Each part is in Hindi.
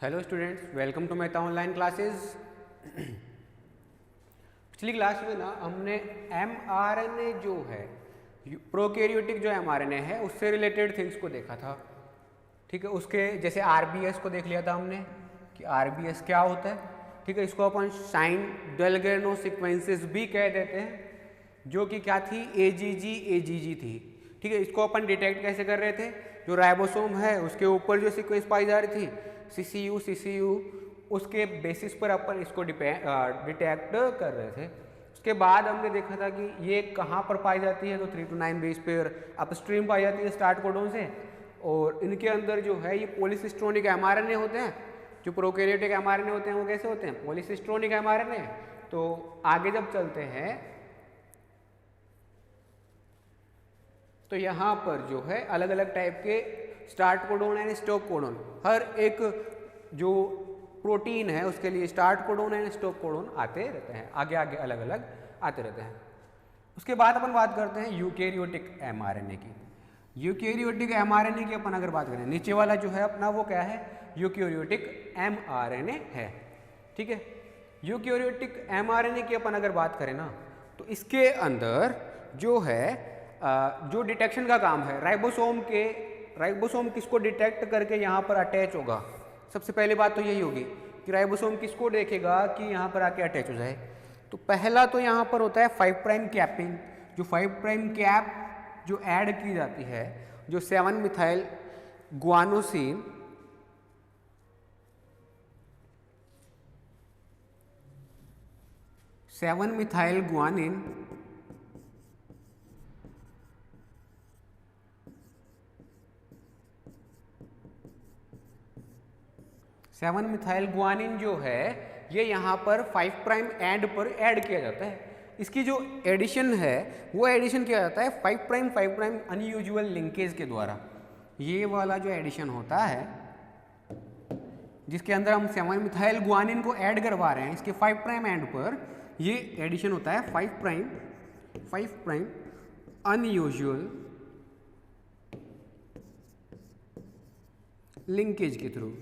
Hello students, welcome to Meta online classes. पिछली क्लास में ना हमने mRNA जो है प्रोकैरियोटिक जो mRNA है उससे रिलेटेड थिंग्स को देखा था। ठीक है, उसके जैसे RBS को देख लिया था हमने कि RBS क्या होता है। ठीक है, इसको अपन साइन डेलग्रेनो सीक्वेंसेस भी कह देते हैं, जो कि क्या थी AGG थी। ठीक है, इसको अपन डिटेक्ट कैसे कर रहे थे, जो राइबोसोम है उसके ऊपर जो सीक्वेंस पाई जा रही थी CCU उसके बेसिस पर अपन इसको डिटेक्ट कर रहे थे। उसके बाद हमने देखा था कि ये कहाँ पर पाई जाती है, तो 3 to 9 बेस पेयर अपस्ट्रीम पाई जाती है स्टार्ट कोडोन से, और इनके अंदर जो है ये पॉलीसिस्ट्रोनिक mRNA होते हैं। जो प्रोकैरियोटिक mRNA होते हैं वो कैसे होते हैं, पॉलीसिस्ट्रोनिक mRNA। तो आगे जब चलते हैं तो यहाँ पर जो है अलग अलग टाइप के start codon and stop codon, हर एक जो प्रोटीन है उसके लिए start codon and stop codon आते रहते हैं, आगे आगे अलग अलग आते रहते हैं। उसके बाद अपन बात करते हैं यूकैरियोटिक mRNA की। यूकैरियोटिक mRNA की अपन अगर बात करें, नीचे वाला जो है अपना वो क्या है, यूकैरियोटिक mRNA है। ठीक है, यूकैरियोटिक mRNA की अपन अगर बात करें ना, तो इसके अंदर जो है जो डिटेक्शन का काम है, राइबोसोम किसको डिटेक्ट करके यहाँ पर अटैच होगा। सबसे पहली बात तो यही होगी कि राइबोसोम किसको देखेगा कि यहाँ पर आके अटैच हो जाए। तो पहला तो यहाँ पर होता है 5 प्राइम कैपिंग। जो 5 प्राइम कैप जो ऐड की जाती है, जो 7 methyl guanosine 7 methyl guanine seven methyl guanine जो है ये यहाँ पर 5 प्राइम एंड पर ऐड किया जाता है। इसकी जो एडिशन है वो एडिशन किया जाता है 5 प्राइम अनयूजुअल लिंकेज के द्वारा। ये वाला जो एडिशन होता है जिसके अंदर हम 7 मिथाइल गुआनिन को ऐड करवा रहे हैं, इसके 5 प्राइम एंड पर ये एडिशन होता है 5 प्राइम अनयूजुअल लिंकेज के थ्रू।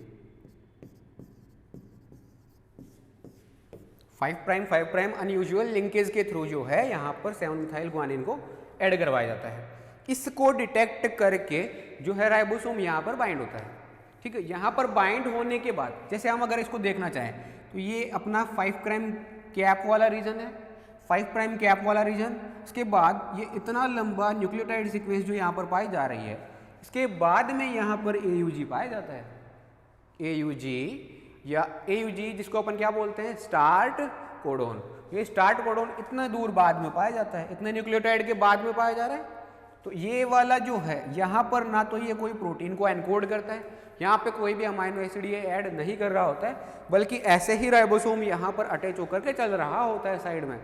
5 प्राइम अनयूजुअल लिंकेज के थ्रू जो है यहाँ पर 7 मिथाइल गुआनिन को ऐड करवाया जाता है। इसको डिटेक्ट करके जो है राइबोसोम यहाँ पर बाइंड होता है। ठीक है, यहाँ पर बाइंड होने के बाद जैसे हम अगर इसको देखना चाहें तो ये अपना 5 प्राइम कैप वाला रीजन है, 5 प्राइम कैप वाला रीजन। इसके बाद ये इतना लंबा न्यूक्लियोटाइड सीक्वेंस जो यहाँ पर पाई जा रही है, इसके बाद में यहाँ पर AUG पाया जाता है। AUG जिसको अपन क्या बोलते हैं, स्टार्ट कोडोन। ये स्टार्ट कोडोन इतना दूर बाद में पाया जाता है, इतने न्यूक्लियोटाइड के बाद में पाया जा रहा है। तो ये वाला जो है यहाँ पर ना तो ये कोई प्रोटीन को एनकोड करता है, यहाँ पे कोई भी अमाइनो एसिड ये ऐड नहीं कर रहा होता है, बल्कि ऐसे ही राइबोसोम यहाँ पर अटैच होकर के चल रहा होता है साइड में,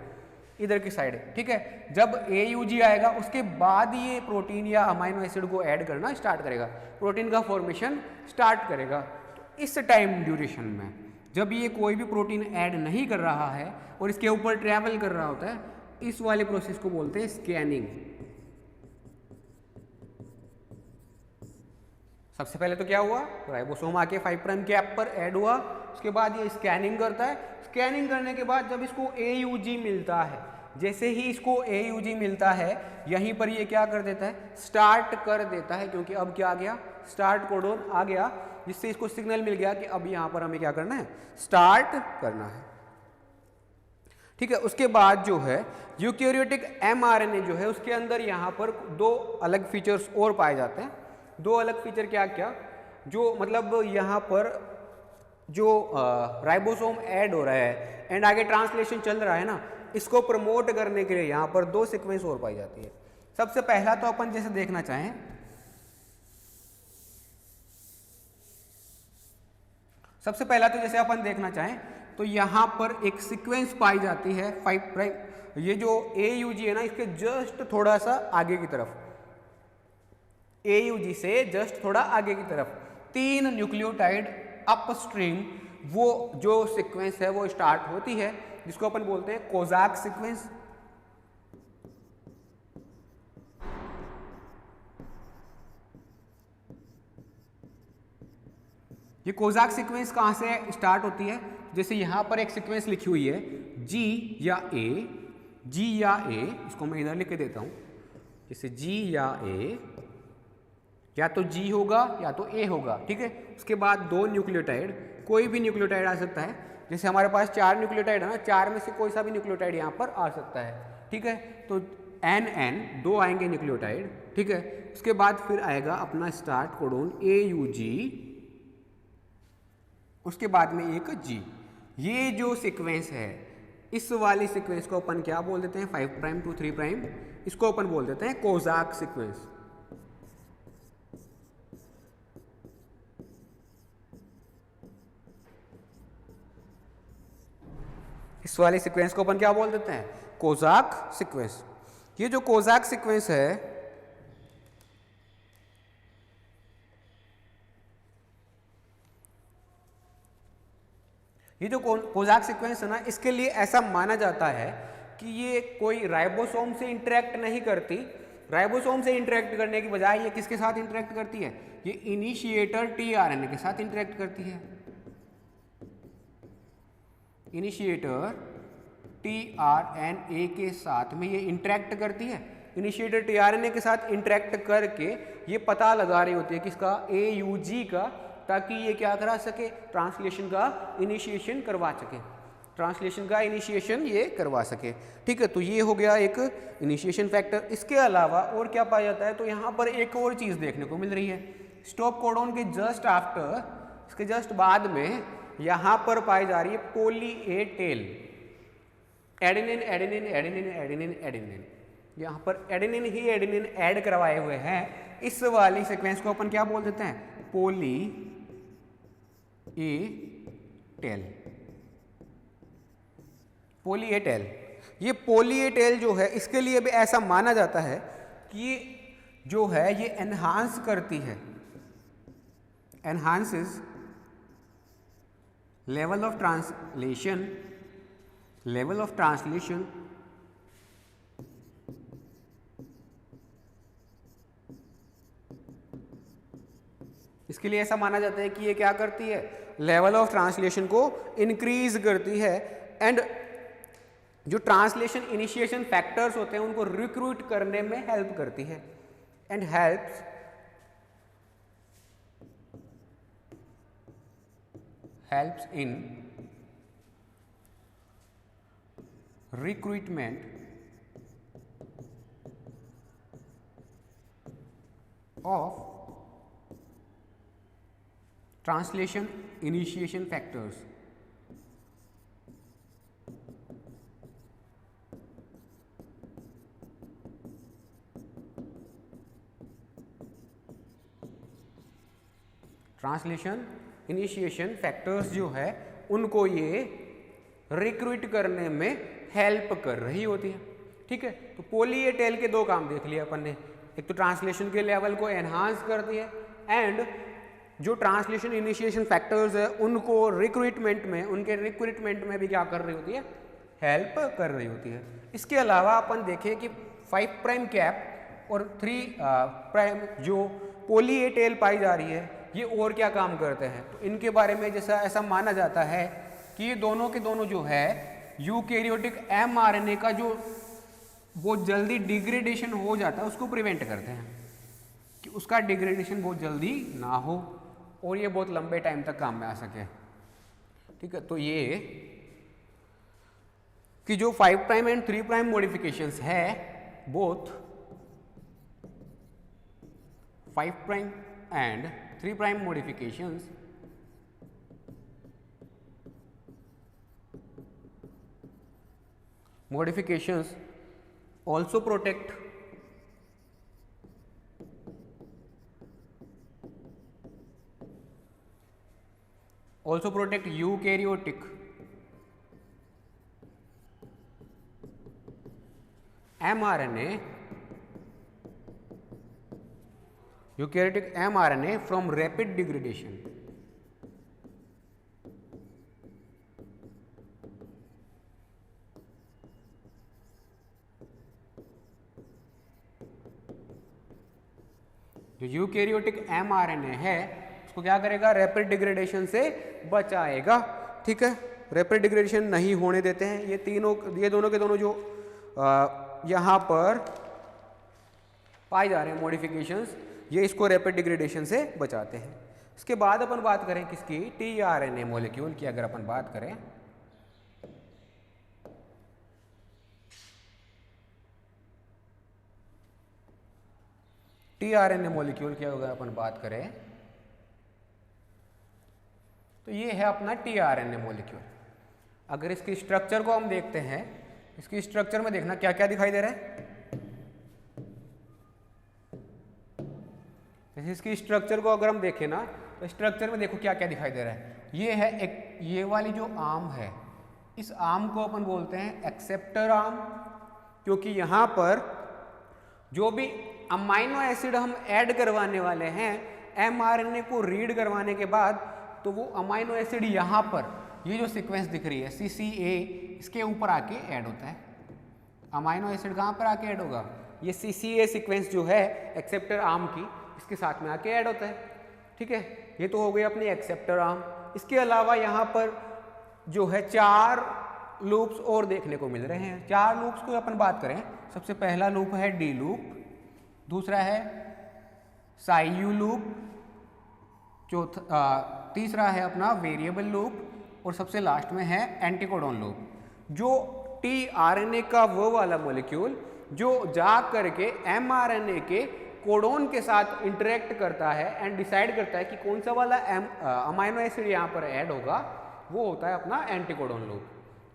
इधर की साइड। ठीक है, जब AUG आएगा उसके बाद ये प्रोटीन या अमाइनो एसिड को ऐड करना स्टार्ट करेगा, प्रोटीन का फॉर्मेशन स्टार्ट करेगा। तो इस टाइम ड्यूरेशन में जब ये कोई भी प्रोटीन ऐड नहीं कर रहा है और इसके ऊपर ट्रैवल कर रहा होता है, इस वाले प्रोसेस को बोलते हैं स्कैनिंग। सबसे पहले तो क्या हुआ, राइबोसोम आके 5 प्राइम कैप पर ऐड हुआ, उसके बाद ये स्कैनिंग करता है। स्कैनिंग करने के बाद जब इसको AUG मिलता है, जैसे ही इसको AUG मिलता है यहीं पर ये क्या कर देता है, स्टार्ट कर देता है, क्योंकि अब क्या आ गया, स्टार्ट कोडोन आ गया, जिससे इसको सिग्नल मिल गया कि अब यहाँ पर हमें क्या करना है, स्टार्ट करना है। ठीक है, उसके बाद जो है यूकैरियोटिक mRNA जो है उसके अंदर यहाँ पर 2 अलग फीचर्स और पाए जाते हैं। 2 अलग फीचर क्या क्या, जो मतलब यहाँ पर जो राइबोसोम ऐड हो रहा है एंड आगे ट्रांसलेशन चल रहा है ना, इसको प्रमोट करने के लिए यहाँ पर 2 सीक्वेंस और पाई जाती है। सबसे पहला तो अपन जैसे देखना चाहें, सबसे पहला तो जैसे अपन देखना चाहें तो यहाँ पर एक सीक्वेंस पाई जाती है 5 प्राइम, ये जो AUG है ना इसके जस्ट थोड़ा सा आगे की तरफ, AUG से जस्ट थोड़ा आगे की तरफ 3 न्यूक्लियोटाइड अपस्ट्रीम वो जो सीक्वेंस है वो स्टार्ट होती है, जिसको अपन बोलते हैं कोजाक सीक्वेंस। ये कोजाक सीक्वेंस कहाँ से स्टार्ट होती है? जैसे यहाँ पर एक सीक्वेंस लिखी हुई है G या A, इसको मैं इधर लिख के देता हूँ, जैसे G या A, या तो G होगा या तो A होगा, ठीक है। उसके बाद दो न्यूक्लियोटाइड, कोई भी न्यूक्लियोटाइड आ सकता है, जैसे हमारे पास 4 न्यूक्लियोटाइड है ना, 4 में से कोई सा भी न्यूक्लियोटाइड यहाँ पर आ सकता है, ठीक है। तो NN 2 आएंगे न्यूक्लियोटाइड, ठीक है। उसके बाद फिर आएगा अपना स्टार्ट कोडोन AUG, उसके बाद में एक G। ये जो सीक्वेंस है, इस वाली सीक्वेंस को अपन क्या बोल देते हैं? 5 प्राइम टू 3 प्राइम, इसको अपन बोल देते हैं कोजाक सीक्वेंस। इस वाली सीक्वेंस को अपन क्या बोल देते हैं? Kojak sequence. ये जो कोजाक सीक्वेंस है, ये जो कोजाक सीक्वेंस है ना, इसके लिए ऐसा माना जाता है कि ये कोई राइबोसोम से इंटरेक्ट नहीं करती। राइबोसोम से इंटरेक्ट करने की बजाय ये किसके साथ इंटरेक्ट करती है? ये इनिशिएटर टीआरएनए के साथ इंटरेक्ट करती है। इनिशिएटर टीआरएनए के साथ में ये इंटरेक्ट करती है। इनिशिएटर टीआरएनए के साथ इंटरेक्ट करके ये पता लगा रही होती है किसका? AUG का, ताकि ये क्या करा सके? ट्रांसलेशन का इनिशिएशन करवा सके, ट्रांसलेशन का इनिशिएशन ये करवा सके, ठीक है। तो ये हो गया एक इनिशिएशन फैक्टर। इसके अलावा और क्या पाया जाता है? तो यहाँ पर एक और चीज़ देखने को मिल रही है। स्टॉप कोडॉन के जस्ट आफ्टर, इसके जस्ट बाद में यहाँ पर पाई जा रही है poly A tail, adenine adenine adenine adenine adenine. यहाँ पर एडेनिन ही एडेनिन ऐड करवाए हुए हैं। इस वाली सीक्वेंस को अपन क्या बोल देते हैं? पोली A tell, poli A tell. ये पोली ए टेल जो है, इसके लिए भी ऐसा माना जाता है कि जो है ये एनहांस करती है, enhances level of translation, level of translation इसके लिए ऐसा माना जाता है कि ये क्या करती है? लेवल ऑफ ट्रांसलेशन को इंक्रीज करती है, एंड जो ट्रांसलेशन इनिशिएशन फैक्टर्स होते हैं उनको रिक्रूट करने में हेल्प करती है, and helps in recruitment of translation initiation factors. Translation initiation factors जो है उनको ये रिक्रूट करने में हेल्प कर रही होती है, ठीक है। तो पोली ए टेल के दो काम देख लिए अपन ने, एक तो ट्रांसलेशन के लेवल को एनहांस करती है, एंड जो ट्रांसलेशन इनिशिएशन फैक्टर्स है उनको रिक्रूटमेंट में, उनके रिक्रूटमेंट में भी क्या कर रही होती है? हेल्प कर रही होती है। इसके अलावा अपन देखें कि 5 प्राइम कैप और 3 प्राइम जो पोली ए टेल पाई जा रही है, ये और क्या काम करते हैं? तो इनके बारे में जैसा ऐसा माना जाता है कि ये दोनों के दोनों जो है यूकैरियोटिक mRNA का जो बहुत जल्दी डिग्रेडेशन हो जाता है उसको प्रिवेंट करते हैं, कि उसका डिग्रेडेशन बहुत जल्दी ना हो और ये बहुत लंबे टाइम तक काम में आ सके, ठीक है। तो ये कि जो 5 प्राइम एंड 3 प्राइम मॉडिफिकेशंस है, both 5 prime and 3 prime modifications also protect eukaryotic mRNA, eukaryotic mRNA from rapid degradation. जो यूकैरियोटिक mRNA है इसको क्या करेगा, रैपिड डिग्रेडेशन से बचाएगा। ठीक है, रैपिड डिग्रेडेशन नहीं होने देते हैं। ये दोनों के दोनों जो यहाँ पर पाए जा रहे हैं मॉडिफिकेशंस, ये इसको रैपिड डिग्रेडेशन से बचाते हैं। इसके बाद अपन बात करें किसकी, टीआरएनए मॉलिक्यूल की अगर अपन बात करें, टीआरएनए मॉलिक्यूल की अगर अपन बात करें तो ये है अपना टीआरएनए मॉलिक्यूल। अगर इसकी स्ट्रक्चर को हम देखते हैं, इसकी स्ट्रक्चर में देखना क्या क्या दिखाई दे रहा है। जैसे इसकी स्ट्रक्चर को अगर हम देखें ना, तो स्ट्रक्चर में देखो क्या क्या दिखाई दे रहा है। ये है एक, ये वाली जो आर्म है, इस आर्म को अपन बोलते हैं एक्सेप्टर आर्म, क्योंकि यहाँ पर जो भी अमाइनो एसिड हम ऐड करवाने वाले हैं एमआरएनए को रीड करवाने के बाद, तो वो अमाइनो एसिड यहाँ पर ये जो सीक्वेंस दिख रही है CCA, इसके ऊपर आके ऐड होता है। अमाइनो एसिड कहाँ पर आके ऐड होगा, ये CCA सीक्वेंस जो है एक्सेप्टर आर्म की, इसके साथ में आके ऐड होता है। ठीक है, ये तो हो गई अपनी एक्सेप्टर आर्म। इसके अलावा यहाँ पर जो है 4 लूप्स और देखने को मिल रहे हैं। 4 लूप्स को अपन बात करें, सबसे पहला लूप है डी लूप, दूसरा है साइयू लूप, तीसरा है अपना वेरिएबल लूप, और सबसे लास्ट में है एंटीकोडॉन लूप। जो टीआरएनए का वो वाला मॉलिक्यूल जो जा करके एमआरएनए के कोडोन के साथ इंटरेक्ट करता है एंड डिसाइड करता है कि कौन सा वाला अमाइनो एसिड यहाँ पर ऐड होगा, वो होता है अपना एंटीकोडॉन लूप।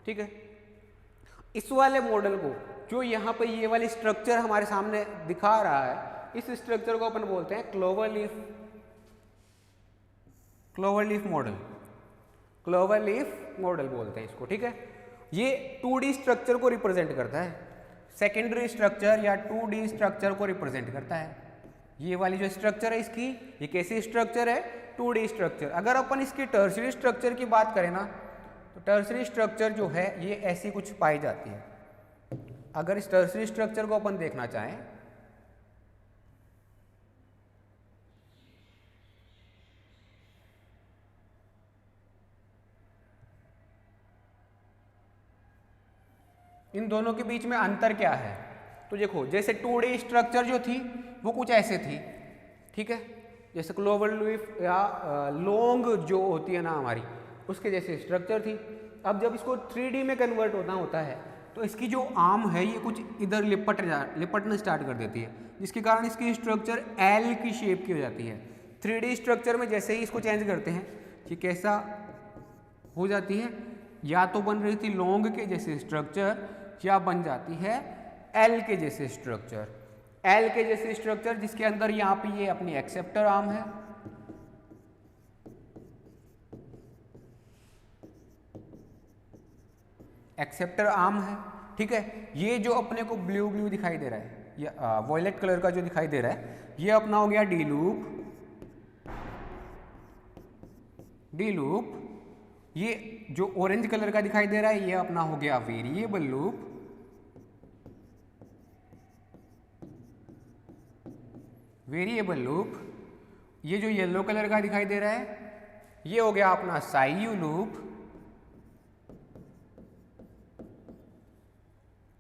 ठीक है, इस वाले मॉडल को जो यहाँ पर ये वाली स्ट्रक्चर हमारे सामने दिखा रहा है, इस स्ट्रक्चर को अपन बोलते हैं क्लोवरलीफ मॉडल, क्लोवरलीफ मॉडल बोलते हैं इसको। ठीक है, ये 2D स्ट्रक्चर को रिप्रेजेंट करता है, सेकेंडरी स्ट्रक्चर या 2D स्ट्रक्चर को रिप्रेजेंट करता है। ये वाली जो स्ट्रक्चर है इसकी, ये कैसी स्ट्रक्चर है, 2D स्ट्रक्चर। अगर अपन इसकी टर्सरी स्ट्रक्चर की बात करें ना, तो टर्सरी स्ट्रक्चर जो है ये ऐसी कुछ पाई जाती है। अगर इस टर्सरी स्ट्रक्चर को अपन देखना चाहें, इन दोनों के बीच में अंतर क्या है, तो देखो जैसे 2D स्ट्रक्चर जो थी वो कुछ ऐसे थी। ठीक है, जैसे क्लोवरलीफ या लॉन्ग जो होती है ना हमारी, उसके जैसे स्ट्रक्चर थी। अब जब इसको 3D में कन्वर्ट होता है तो इसकी जो आर्म है ये कुछ इधर लिपटना स्टार्ट कर देती है, जिसके कारण इसकी स्ट्रक्चर एल की शेप की हो जाती है। 3D स्ट्रक्चर में जैसे ही इसको चेंज करते हैं कि कैसा हो जाती है, या तो बन रही थी लॉन्ग के जैसे स्ट्रक्चर या बन जाती है एल के जैसे स्ट्रक्चर। एल के जैसे स्ट्रक्चर जिसके अंदर यहाँ पे ये अपनी एक्सेप्टर आर्म है, एक्सेप्टर आर्म है। ठीक है, ये जो अपने को ब्लू दिखाई दे रहा है, ये वॉयलेट कलर का जो दिखाई दे रहा है, ये अपना हो गया डी लूप। ये जो ऑरेंज कलर का दिखाई दे रहा है, ये अपना हो गया वेरिएबल लूप। ये जो येलो कलर का दिखाई दे रहा है, ये हो गया अपना साइयू लूप।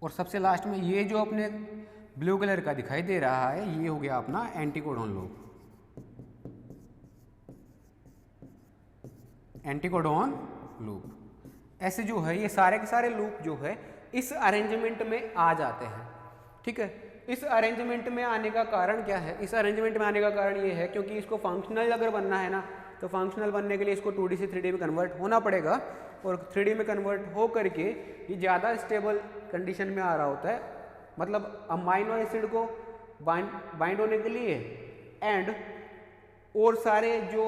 और सबसे लास्ट में ये जो अपने ब्लू कलर का दिखाई दे रहा है, ये हो गया अपना एंटीकोडॉन लूप। ऐसे जो है ये सारे के सारे लूप जो है इस अरेंजमेंट में आ जाते हैं। ठीक है, इस अरेंजमेंट में आने का कारण क्या है, इस अरेंजमेंट में आने का कारण ये है क्योंकि इसको फंक्शनल अगर बनना है ना, तो फंक्शनल बनने के लिए इसको 2D से 3D में कन्वर्ट होना पड़ेगा, और 3D में कन्वर्ट हो करके ये ज़्यादा स्टेबल कंडीशन में आ रहा होता है, मतलब अमाइनो एसिड को बाइंड होने के लिए एंड और सारे जो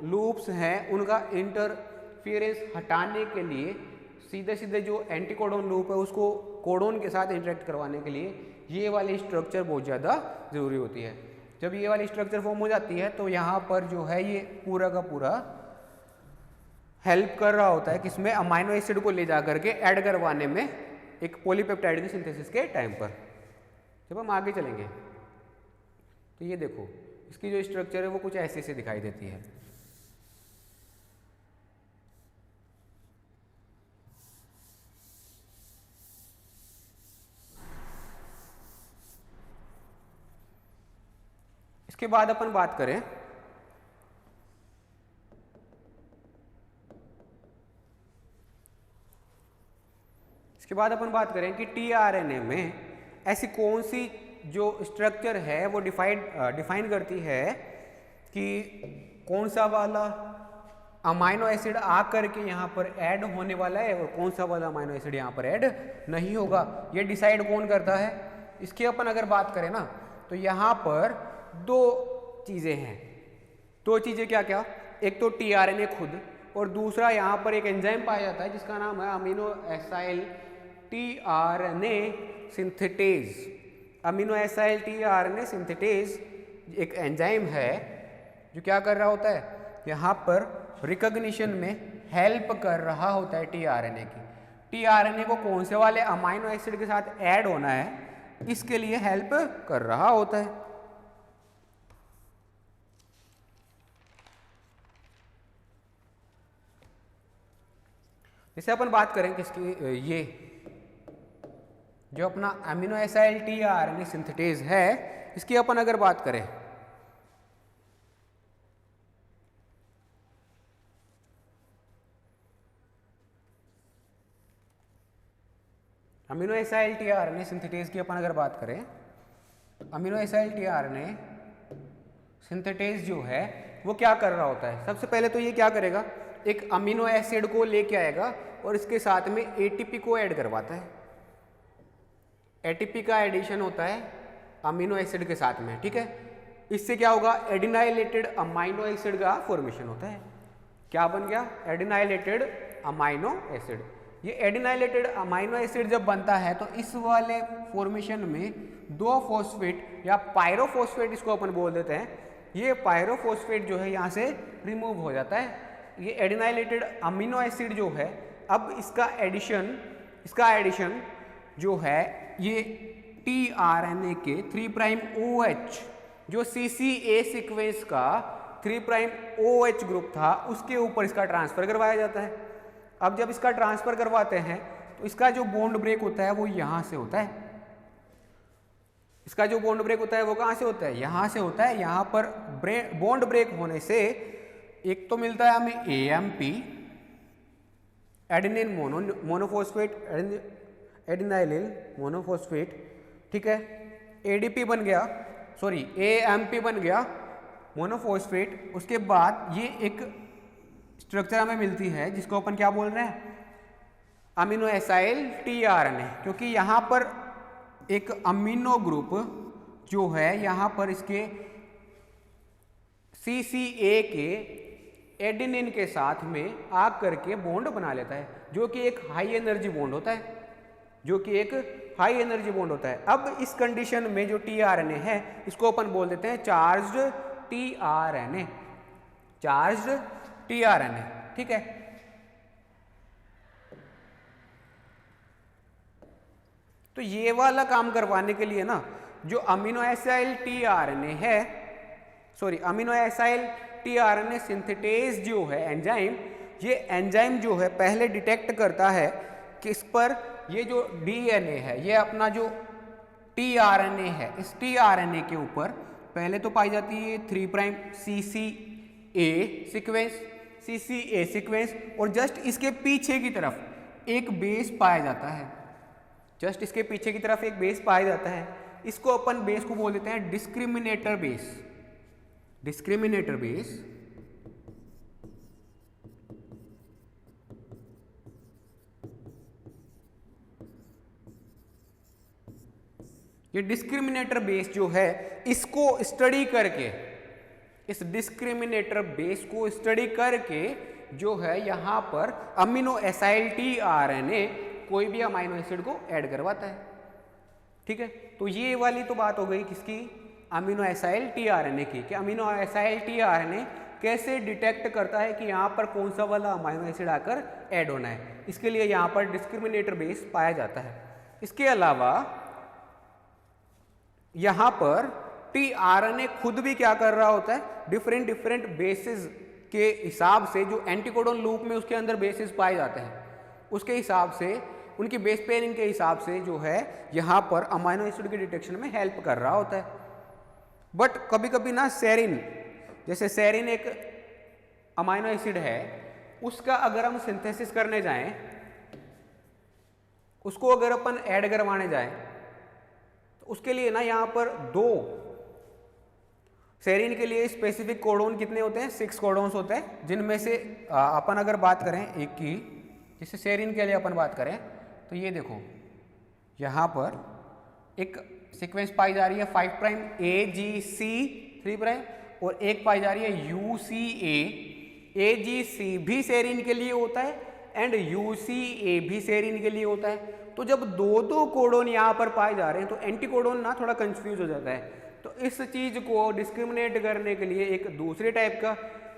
लूप्स हैं उनका इंटरफियरेंस हटाने के लिए सीधे जो एंटीकोडॉन लूप है उसको कोडोन के साथ इंटरेक्ट करवाने के लिए ये वाली स्ट्रक्चर बहुत ज़्यादा ज़रूरी होती है। जब ये वाली स्ट्रक्चर फॉर्म हो जाती है तो यहाँ पर जो है ये पूरा का पूरा हेल्प कर रहा होता है किसमें, अमाइनो एसिड को ले जा करके ऐड करवाने में एक पॉलीपेप्टाइड की सिंथेसिस के टाइम पर। जब हम आगे चलेंगे तो ये देखो इसकी जो स्ट्रक्चर है वो कुछ ऐसे से दिखाई देती है। इसके बाद अपन बात करें कि टीआरएनए में ऐसी कौन सी जो स्ट्रक्चर है वो डिफाइन करती है कि कौन सा वाला अमाइनो एसिड आकर के यहाँ पर ऐड होने वाला है और कौन सा वाला अमाइनो एसिड यहाँ पर ऐड नहीं होगा, ये डिसाइड कौन करता है। इसकी अपन अगर बात करें ना तो यहाँ पर दो चीज़ें हैं। दो चीज़ें क्या क्या, एक तो टीआरएनए खुद और दूसरा यहाँ पर एक एंजाइम पाया जाता है जिसका नाम है amino acyl tRNA synthetase. Amino acyl tRNA synthetase एक एंजाइम है जो क्या कर रहा होता है, यहाँ पर रिकॉग्निशन में हेल्प कर रहा होता है टीआरएनए की। टीआरएनए को कौन से वाले अमाइनो एसिड के साथ ऐड होना है इसके लिए हेल्प कर रहा होता है। जैसे अपन बात करें किसकी, ये जो अपना अमीनो एसाइल टीआरएनए सिंथेटेज है इसकी अपन अगर बात करें अमीनो एसाइल टीआरएनए सिंथेटेज की अपन अगर बात करें तो अमीनो एसाइल टीआरएनए सिंथेटेज जो है वो क्या कर रहा होता है। सबसे पहले तो ये क्या करेगा, एक अमीनो एसिड को लेके आएगा और इसके साथ में एटीपी को ऐड करवाता है। एटीपी का एडिशन होता है अमीनो एसिड के साथ में, ठीक है। इससे क्या होगा, एडिनाइलेटेड अमाइनो एसिड का फॉर्मेशन होता है। क्या बन गया, एडिनाइलेटेड अमाइनो एसिड। ये एडिनाइलेटेड अमाइनो एसिड जब बनता है तो इस वाले फॉर्मेशन में दो फॉस्फेट या पायरोफॉस्फेट इसको अपन बोल देते हैं, ये पायरोफॉस्फेट जो है यहाँ से रिमूव हो जाता है। ये एडिनाइलेटेड अमीनो एसिड जो है अब इसका एडिशन जो है ये टीआरएनए के 3' OH जो CCA सीक्वेंस का 3' OH ग्रुप था उसके ऊपर इसका ट्रांसफर करवाया जाता है। अब जब इसका ट्रांसफर करवाते हैं तो इसका जो बॉन्ड ब्रेक होता है वो यहाँ से होता है। इसका जो बॉन्ड ब्रेक होता है वो कहाँ से होता है, यहाँ से होता है। यहाँ पर बॉन्ड ब्रेक होने से एक तो मिलता है हमें AMP एडेनिन मोनोफॉस्फेट एडिनाइलिल मोनोफॉस्फेट, ठीक है। ADP बन गया, सॉरी AMP बन गया मोनोफॉस्फेट। उसके बाद ये एक स्ट्रक्चर हमें मिलती है जिसको अपन क्या बोल रहे हैं, अमीनो एसाइल टीआरएनए, क्योंकि यहाँ पर एक अमीनो ग्रुप जो है यहाँ पर इसके CCA के एडेनिन के साथ में आ करके बॉन्ड बना लेता है जो कि एक हाई एनर्जी बॉन्ड होता है, अब इस कंडीशन में जो टीआरएनए है इसको अपन बोल देते हैं चार्ज्ड टीआरएनए, ठीक है। तो ये वाला काम करवाने के लिए ना जो अमीनो एसाइल टीआरएनए सिंथेटेज जो है एंजाइम, ये एंजाइम जो है पहले डिटेक्ट करता है किस पर, ये जो डीएनए है ये अपना जो टीआरएनए है इस टीआरएनए के ऊपर पहले तो पाई जाती है 3' CCA सीक्वेंस और जस्ट इसके पीछे की तरफ एक बेस पाया जाता है। इसको अपन बेस को बोल देते हैं डिस्क्रिमिनेटर बेस। ये डिस्क्रिमिनेटर बेस जो है इसको स्टडी करके, इस डिस्क्रिमिनेटर बेस को स्टडी करके जो है यहाँ पर अमीनो एसाइल टीआरएनए कोई भी अमीनो एसिड को ऐड करवाता है, ठीक है। तो ये वाली तो बात हो गई किसकी, अमीनो एसाइल टीआरएनए की, कि अमीनो एसाइल टीआरएनए कैसे डिटेक्ट करता है कि यहाँ पर कौन सा वाला अमीनो एसिड आकर ऐड होना है। इसके लिए यहाँ पर डिस्क्रिमिनेटर बेस पाया जाता है। इसके अलावा यहाँ पर टीआरएनए खुद भी क्या कर रहा होता है, डिफरेंट बेसिस के हिसाब से जो एंटीकोडन लूप में उसके अंदर बेसिस पाए जाते हैं उसके हिसाब से, उनकी बेस पेयरिंग के हिसाब से जो है यहाँ पर अमीनो एसिड के डिटेक्शन में हेल्प कर रहा होता है। बट कभी कभी ना सेरिन, जैसे सेरिन एक अमाइनो एसिड है, उसका अगर हम सिंथेसिस करने जाएं, उसको अगर अपन ऐड करवाने जाएं, तो उसके लिए ना यहाँ पर 2 सेरिन के लिए स्पेसिफिक कोडोन कितने होते हैं? 6 कोडोन्स होते हैं, जिनमें से अपन अगर बात करें एक की, जैसे सेरिन के लिए अपन बात करें तो ये देखो यहाँ पर एक सीक्वेंस पाई जा रही है 5 प्राइम AGC 3 प्राइम, और एक पाई जा रही है UCA। AGC भी सेरिन के लिए होता है एंड UCA भी सेरिन के लिए होता है। तो जब 2 कोडोन यहाँ पर पाए जा रहे हैं तो एंटी कोडोन ना थोड़ा कंफ्यूज हो जाता है। तो इस चीज को डिस्क्रिमिनेट करने के लिए एक दूसरे टाइप का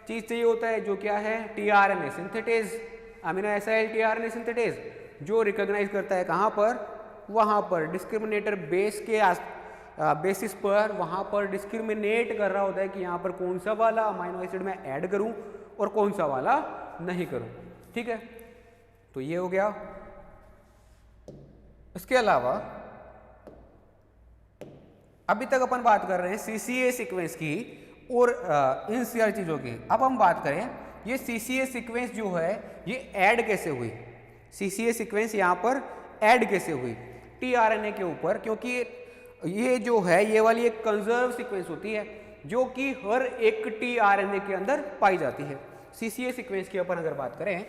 चीज चाहिए होता है, जो क्या है? tRNA synthetase, amino acid tRNA synthetase, जो रिकॉग्नाइज करता है कहाँ पर? वहाँ पर डिस्क्रिमिनेटर बेस के बेसिस पर वहाँ पर डिस्क्रिमिनेट कर रहा होता है कि यहाँ पर कौन सा वाला अमीनो एसिड मैं ऐड करूँ और कौन सा वाला नहीं करूँ। ठीक है, तो ये हो गया। इसके अलावा अभी तक अपन बात कर रहे हैं CCA सीक्वेंस की और इन सारी चीज़ों की। अब हम बात करें ये CCA सीक्वेंस जो है ये ऐड कैसे हुई? CCA सीक्वेंस यहाँ पर ऐड कैसे हुई tRNA के ऊपर? क्योंकि ये जो है ये वाली एक कंजर्व सीक्वेंस होती है जो कि हर एक tRNA के अंदर पाई जाती है। CCA सीक्वेंस की अपन अगर बात करें,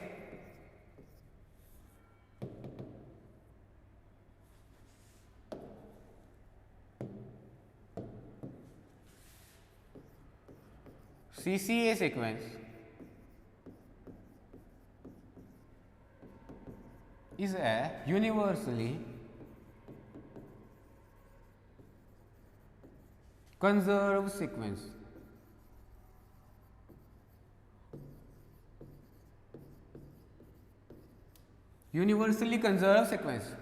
CCA sequence is a universally conserved sequence. Universally conserve sequence,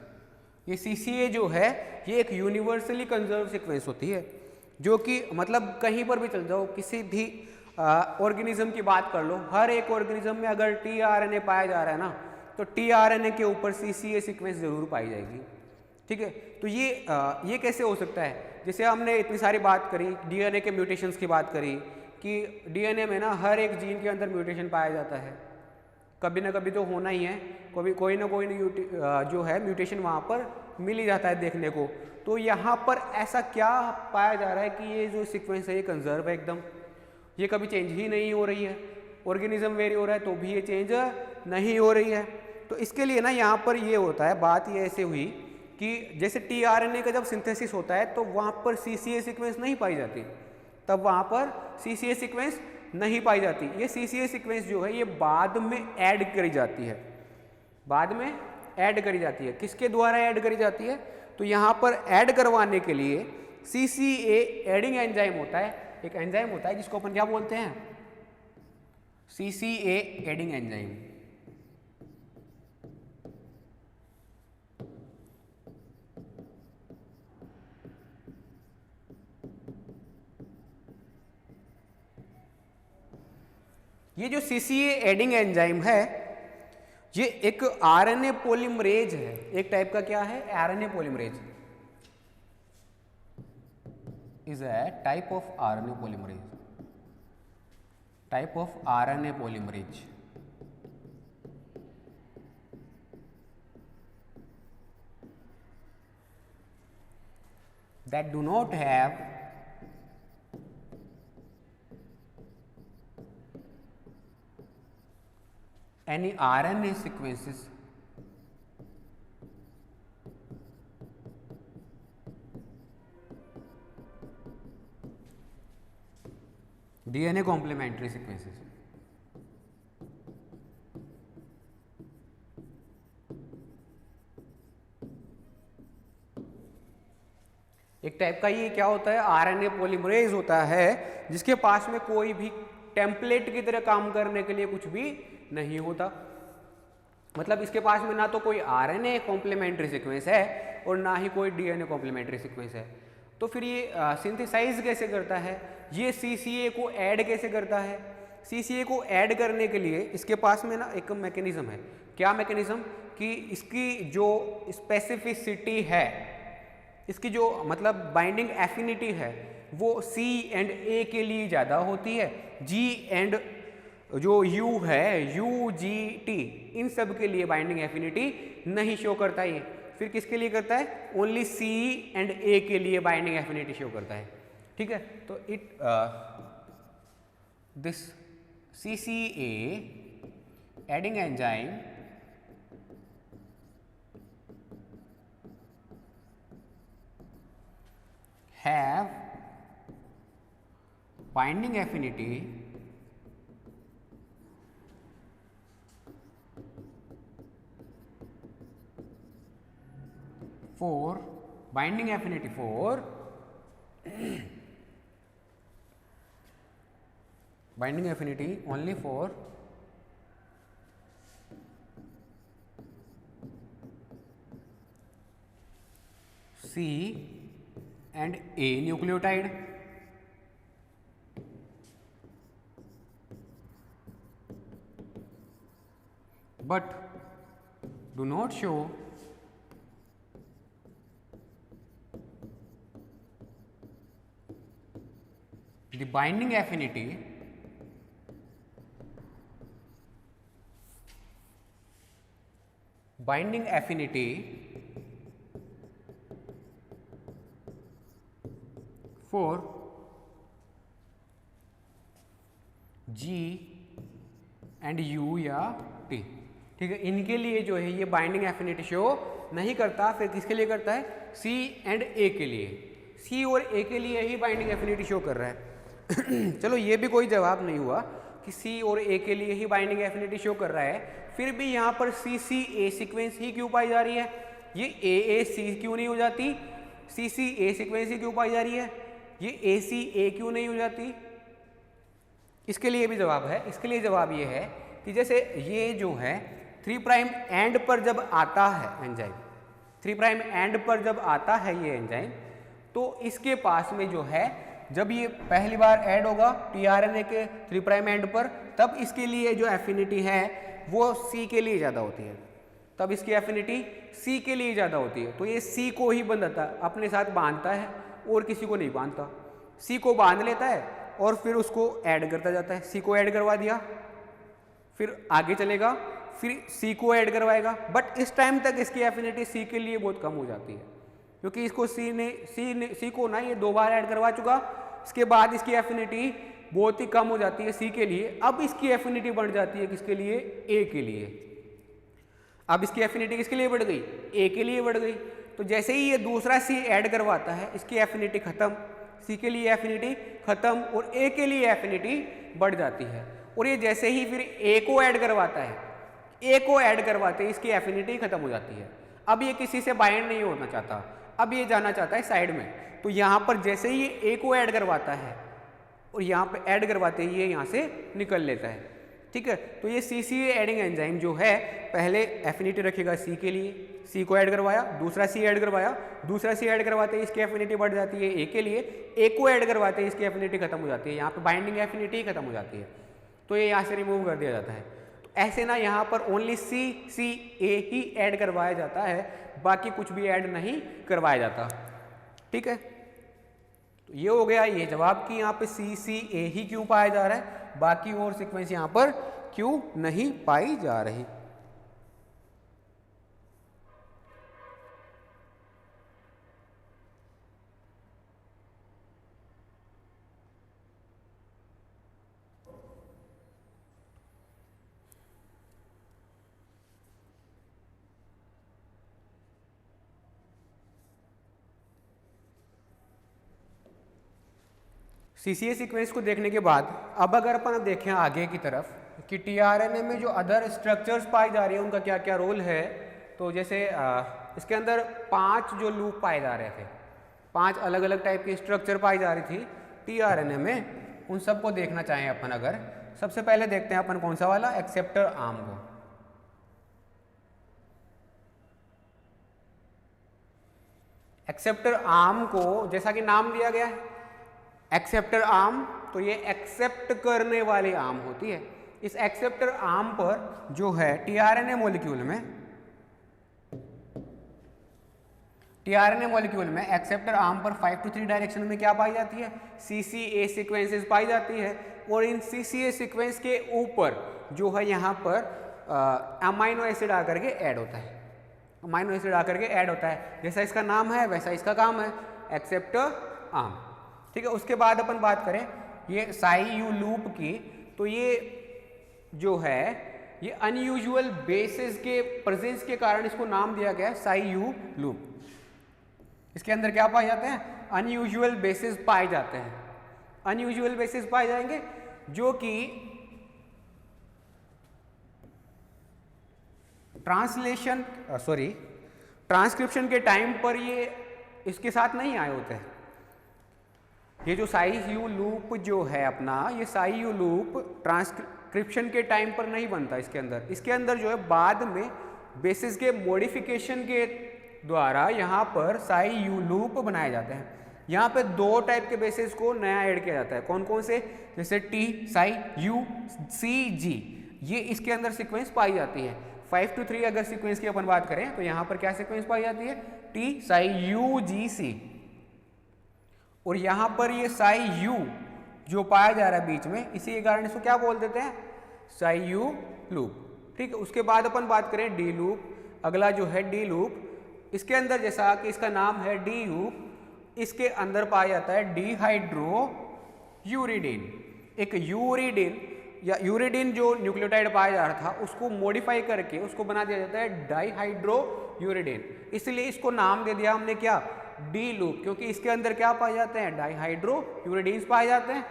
ये CCA जो है ये एक यूनिवर्सली कंजर्व सीक्वेंस होती है, जो कि मतलब कहीं पर भी चल जाओ, किसी भी ऑर्गेनिज्म की बात कर लो, हर एक ऑर्गेनिज्म में अगर tRNA पाया जा रहा है ना, तो tRNA के ऊपर CCA सीक्वेंस जरूर पाई जाएगी। ठीक है, तो ये कैसे हो सकता है? जैसे हमने इतनी सारी बात करी, DNA के म्यूटेशंस की बात करी कि DNA में ना हर एक जीन के अंदर म्यूटेशन पाया जाता है, कभी ना कभी तो होना ही है, कभी कोई ना कोई जो है म्यूटेशन वहाँ पर मिल ही जाता है देखने को। तो यहाँ पर ऐसा क्या पाया जा रहा है कि ये जो सीक्वेंस है ये कंजर्व है एकदम, ये कभी चेंज ही नहीं हो रही है। ऑर्गेनिज्म वेरी हो रहा है तो भी ये चेंज नहीं हो रही है। तो इसके लिए ना यहाँ पर ये होता है, बात ये ऐसे हुई कि जैसे tRNA का जब सिंथेसिस होता है तो वहाँ पर CCA सीक्वेंस नहीं पाई जाती, तब वहाँ पर CCA सीक्वेंस नहीं पाई जाती। ये CCA सीक्वेंस जो है ये बाद में ऐड करी जाती है, बाद में ऐड करी जाती है। किसके द्वारा ऐड करी जाती है? तो यहाँ पर ऐड करवाने के लिए CCA एडिंग एंजाइम होता है, एक एंजाइम होता है जिसको अपन क्या बोलते हैं? CCA adding enzyme. ये जो CCA एडिंग एंजाइम है ये एक RNA पॉलीमरेज है, एक टाइप का क्या है? RNA polymerase is a type of RNA polymerase, type of RNA polymerase that do not have any RNA sequences DNA complementary sequences। एक टाइप का ये क्या होता है? RNA पॉलीमरेज होता है जिसके पास में कोई भी टेम्पलेट की तरह काम करने के लिए कुछ भी नहीं होता। मतलब इसके पास में ना तो कोई RNA कॉम्प्लीमेंट्री सीक्वेंस है और ना ही कोई DNA कॉम्प्लीमेंट्री सीक्वेंस है। तो फिर ये सिंथेसाइज कैसे करता है? ये CCA को ऐड कैसे करता है? CCA को ऐड करने के लिए इसके पास में ना एक मैकेनिज्म है। क्या मैकेनिज्म? कि इसकी जो स्पेसिफिसिटी है, इसकी जो मतलब बाइंडिंग एफिनिटी है, वो C एंड A के लिए ज़्यादा होती है, G एंड जो U है UGT इन सब के लिए बाइंडिंग एफिनिटी नहीं शो करता ये। फिर किसके लिए करता है? ओनली C एंड A के लिए बाइंडिंग एफिनिटी शो करता है। ठीक है, तो this CCA adding enzyme have binding affinity for binding affinity for binding affinity only for C and A nucleotide, but do not show the binding affinity for G and U या T। ठीक है, इनके लिए जो है ये बाइंडिंग एफिनिटी शो नहीं करता। फिर किसके लिए करता है? C एंड A के लिए। C और A के लिए ही बाइंडिंग एफिनिटी शो कर रहा है। चलो ये भी कोई जवाब नहीं हुआ कि C और A के लिए ही बाइंडिंग एफिनिटी शो कर रहा है, फिर भी यहाँ पर CCA सीक्वेंस ही क्यों पाई जा रही है? ये AAC क्यों नहीं हो जाती? CCA सीक्वेंस ही क्यों पाई जा रही है? ये ACA क्यों नहीं हो जाती? इसके लिए भी जवाब है। इसके लिए जवाब ये है कि जैसे ये जो है 3 प्राइम एंड पर जब आता है एंजाइम, 3 प्राइम एंड पर जब आता है ये एंजाइम, तो इसके पास में जो है जब ये पहली बार ऐड होगा टीआरएनए के 3 प्राइम एंड पर, तब इसके लिए जो एफिनिटी है वो C के लिए ज़्यादा होती है। तब इसकी एफिनिटी C के लिए ज़्यादा होती है। तो ये C को ही बंधता है, अपने साथ बांधता है और किसी को नहीं बांधता। C को बांध लेता है और फिर उसको ऐड करता जाता है। C को ऐड करवा दिया, फिर आगे चलेगा, फिर C को ऐड करवाएगा, बट इस टाइम तक इसकी एफिनिटी C के लिए बहुत कम हो जाती है, क्योंकि इसको C को ना ये 2 बार ऐड करवा चुका। इसके बाद इसकी एफिनिटी बहुत ही कम हो जाती है C के लिए। अब इसकी एफिनिटी बढ़ जाती है किसके लिए? A के लिए। अब इसकी एफिनिटी किसके लिए बढ़ गई? A के लिए बढ़ गई। तो जैसे ही ये दूसरा C ऐड करवाता है, इसकी एफिनिटी खत्म, C के लिए एफिनिटी खत्म और A के लिए एफिनिटी बढ़ जाती है। और ये जैसे ही फिर A को ऐड करवाता है, A को ऐड करवाते ही इसकी एफिनिटी खत्म हो जाती है। अब ये किसी से बाइंड नहीं होना चाहता, अब ये जाना चाहता है साइड में। तो यहाँ पर जैसे ही ये A को ऐड करवाता है और यहाँ पे ऐड करवाते ही ये यहाँ से निकल लेता है। ठीक है, तो ये CCA एडिंग एंजाइम जो है पहले एफिनिटी रखेगा C के लिए, C को ऐड करवाया, दूसरा C ऐड करवाया, दूसरा C ऐड करवाते ही इसकी एफिनिटी बढ़ जाती है A के लिए, A को ऐड करवाते ही इसकी एफिनिटी खत्म हो जाती है। यहाँ पे बाइंडिंग एफिनिटी खत्म हो जाती है, तो ये यहाँ से रिमूव कर दिया जाता है। तो ऐसे ना यहाँ पर ओनली CCA ही ऐड करवाया जाता है, बाकी कुछ भी ऐड नहीं करवाया जाता। ठीक है, तो ये हो गया ये जवाब कि यहाँ पे CCA ही क्यों पाया जा रहा है, बाकी और सीक्वेंस यहाँ पर क्यों नहीं पाई जा रही। CCA सीक्वेंस को देखने के बाद अब अगर अपन देखें आगे की तरफ कि टीआरएनए में जो अदर स्ट्रक्चर्स पाई जा रही है उनका क्या क्या रोल है, तो जैसे इसके अंदर 5 जो लूप पाए जा रहे थे, 5 अलग अलग टाइप की स्ट्रक्चर पाई जा रही थी टीआरएनए में, उन सबको देखना चाहें अपन अगर, सबसे पहले देखते हैं अपन कौन सा वाला, एक्सेप्टर आर्म को। एक्सेप्टर आर्म को जैसा कि नाम दिया गया है एक्सेप्टर आर्म, तो ये एक्सेप्ट करने वाली आर्म होती है। इस एक्सेप्टर आर्म पर जो है टीआरएनए मॉलिक्यूल में टीआरएनए मॉलिक्यूल में एक्सेप्टर आर्म पर 5 to 3 डायरेक्शन में क्या पाई जाती है, CCA सीक्वेंसेस पाई जाती है। और इन CCA सीक्वेंस के ऊपर जो है यहाँ पर अमाइनो एसिड आकर के ऐड होता है, अमाइनो एसिड आकर के ऐड होता है। जैसा इसका नाम है वैसा इसका काम है, एक्सेप्टर आर्म। ठीक है, उसके बाद अपन बात करें ये साई यू लूप की, तो ये जो है ये अनयूजुअल बेसिस के प्रेजेंस के कारण इसको नाम दिया गया है साई यू लूप। इसके अंदर क्या पाए जाते हैं, अनयूजुअल बेसिस पाए जाते हैं, अनयूजुअल बेसिस पाए जाएंगे जो कि ट्रांसक्रिप्शन के टाइम पर ये इसके साथ नहीं आए होते हैं। ये जो साई यू लूप जो है अपना, ये साई यू लूप ट्रांसक्रिप्शन के टाइम पर नहीं बनता इसके अंदर जो है बाद में बेसिस के मॉडिफिकेशन के द्वारा यहाँ पर साई यू लूप बनाए जाते हैं। यहाँ पे 2 टाइप के बेसिस को नया ऐड किया जाता है, कौन कौन से, जैसे टी साई यू सी जी, ये इसके अंदर सीक्वेंस पाई जाती है। 5 to 3 अगर सीक्वेंस की अपन बात करें तो यहाँ पर क्या सीक्वेंस पाई जाती है, टी साई यू जी सी। और यहाँ पर ये साई यू जो पाया जा रहा है बीच में, इसी के कारण इसको क्या बोल देते हैं, साई यू लूप। ठीक है, उसके बाद अपन बात करें डी लूप, अगला जो है डी लूप। इसके अंदर जैसा कि इसका नाम है डी लूप, इसके अंदर पाया जाता है डिहाइड्रो यूरिडीन। एक यूरिडीन या यूरिडीन जो न्यूक्लियोटाइड पाया जा रहा था उसको मॉडिफाई करके उसको बना दिया जाता है डाइहाइड्रो यूरिडीन, इसलिए इसको नाम दे दिया हमने क्या, डी लूप, क्योंकि इसके अंदर क्या पाए जाते हैं, डाइहाइड्रो यूरिडीन्स पाए जाते हैं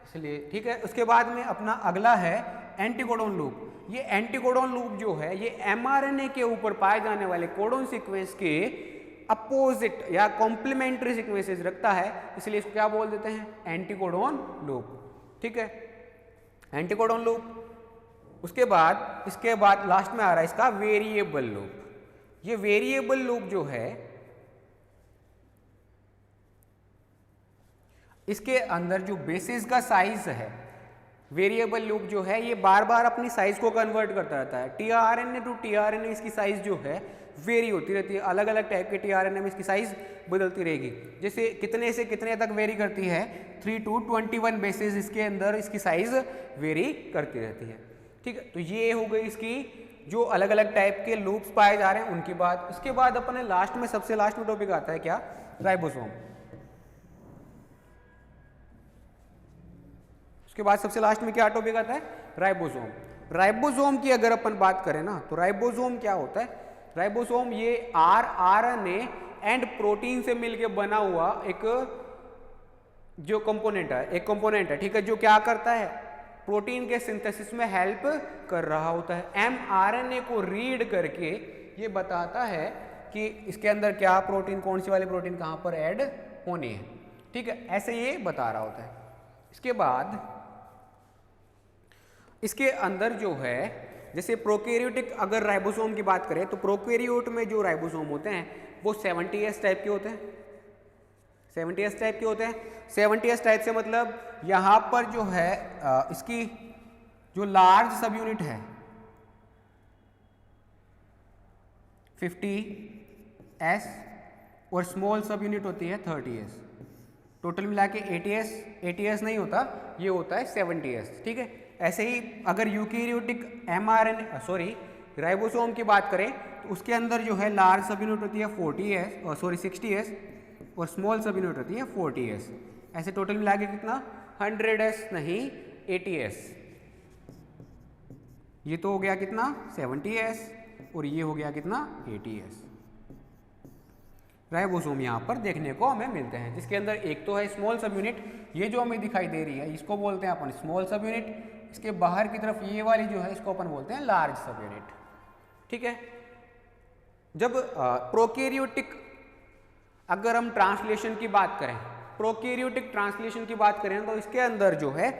इसलिए। ठीक है, उसके बाद में अपना अगला है एंटीकोडोन लूप। ये एंटीकोडोन लूप जो है ये एमआरएनए के ऊपर पाए जाने वाले कोडोन सीक्वेंस के अपोजिट या कॉम्प्लीमेंट्री सीक्वेंसेस रखता है, इसलिए इसको क्या बोल देते हैं, एंटीकोडोन लूप। ठीक है, एंटीकोडोन लूप। उसके बाद इसके बाद लास्ट में आ रहा है इसका वेरिएबल लूप। ये वेरिएबल लूप जो है इसके अंदर जो बेसिस का साइज है, वेरिएबल लूप जो है ये बार बार अपनी साइज को कन्वर्ट करता रहता है। टीआरएनए टू टीआरएनए इसकी साइज जो है वेरी होती रहती है, अलग अलग टाइप के टीआरएनए में इसकी साइज बदलती रहेगी। जैसे कितने से कितने तक वेरी करती है, 3 to 21 बेसिस इसके अंदर इसकी साइज वेरी करती रहती है। ठीक है, तो ये हो गई इसकी जो अलग अलग टाइप के लूप्स पाए जा रहे हैं उनकी बात। उसके बाद अपने लास्ट में सबसे लास्ट में टॉपिक आता है क्या, राइबोसोम। उसके बाद सबसे लास्ट में क्या टॉपिक आता है, राइबोसोम। राइबोसोम की अगर अपन बात करें ना तो राइबोसोम क्या होता है, राइबोसोम ये आरएनए एंड प्रोटीन से मिलके बना हुआ एक जो कंपोनेंट है, एक कंपोनेंट है। ठीक है, जो क्या करता है, प्रोटीन के सिंथेसिस में हेल्प कर रहा होता है। एमआरएनए को रीड करके ये बताता है कि इसके अंदर क्या प्रोटीन, कौन सी वाली प्रोटीन कहाँ पर ऐड होनी है। ठीक है, ऐसे ये बता रहा होता है। इसके बाद इसके अंदर जो है जैसे प्रोकैरियोटिक अगर राइबोसोम की बात करें तो प्रोकैरियोट में जो राइबोसोम होते हैं वो 70S टाइप के होते हैं, 70S टाइप के होते हैं। 70S टाइप से मतलब यहाँ पर जो है इसकी जो लार्ज सब यूनिट है 50S और स्मॉल सब यूनिट होती है 30S। टोटल मिला के 80S नहीं होता, ये होता है 70S। ठीक है, ऐसे ही अगर यूकैरियोटिक राइबोसोम की बात करें तो उसके अंदर जो है लार्ज सब यूनिट होती है 60S और स्मॉल सब यूनिट होती है 40S। ऐसे टोटल मिला के कितना 100S नहीं 80S। ये तो हो गया कितना 70S और ये हो गया कितना 80S। राइबोसोम यहाँ पर देखने को हमें मिलते हैं, जिसके अंदर एक तो है स्मॉल सब यूनिट, ये जो हमें दिखाई दे रही है इसको बोलते हैं अपन स्मॉल सब यूनिट। इसके बाहर की तरफ ये वाली जो है इसको अपन बोलते हैं लार्ज सब यूनिट। ठीक है, जब प्रोकैरियोटिक अगर हम ट्रांसलेशन की बात करें, प्रोकैरियोटिक ट्रांसलेशन की बात करें तो इसके अंदर जो है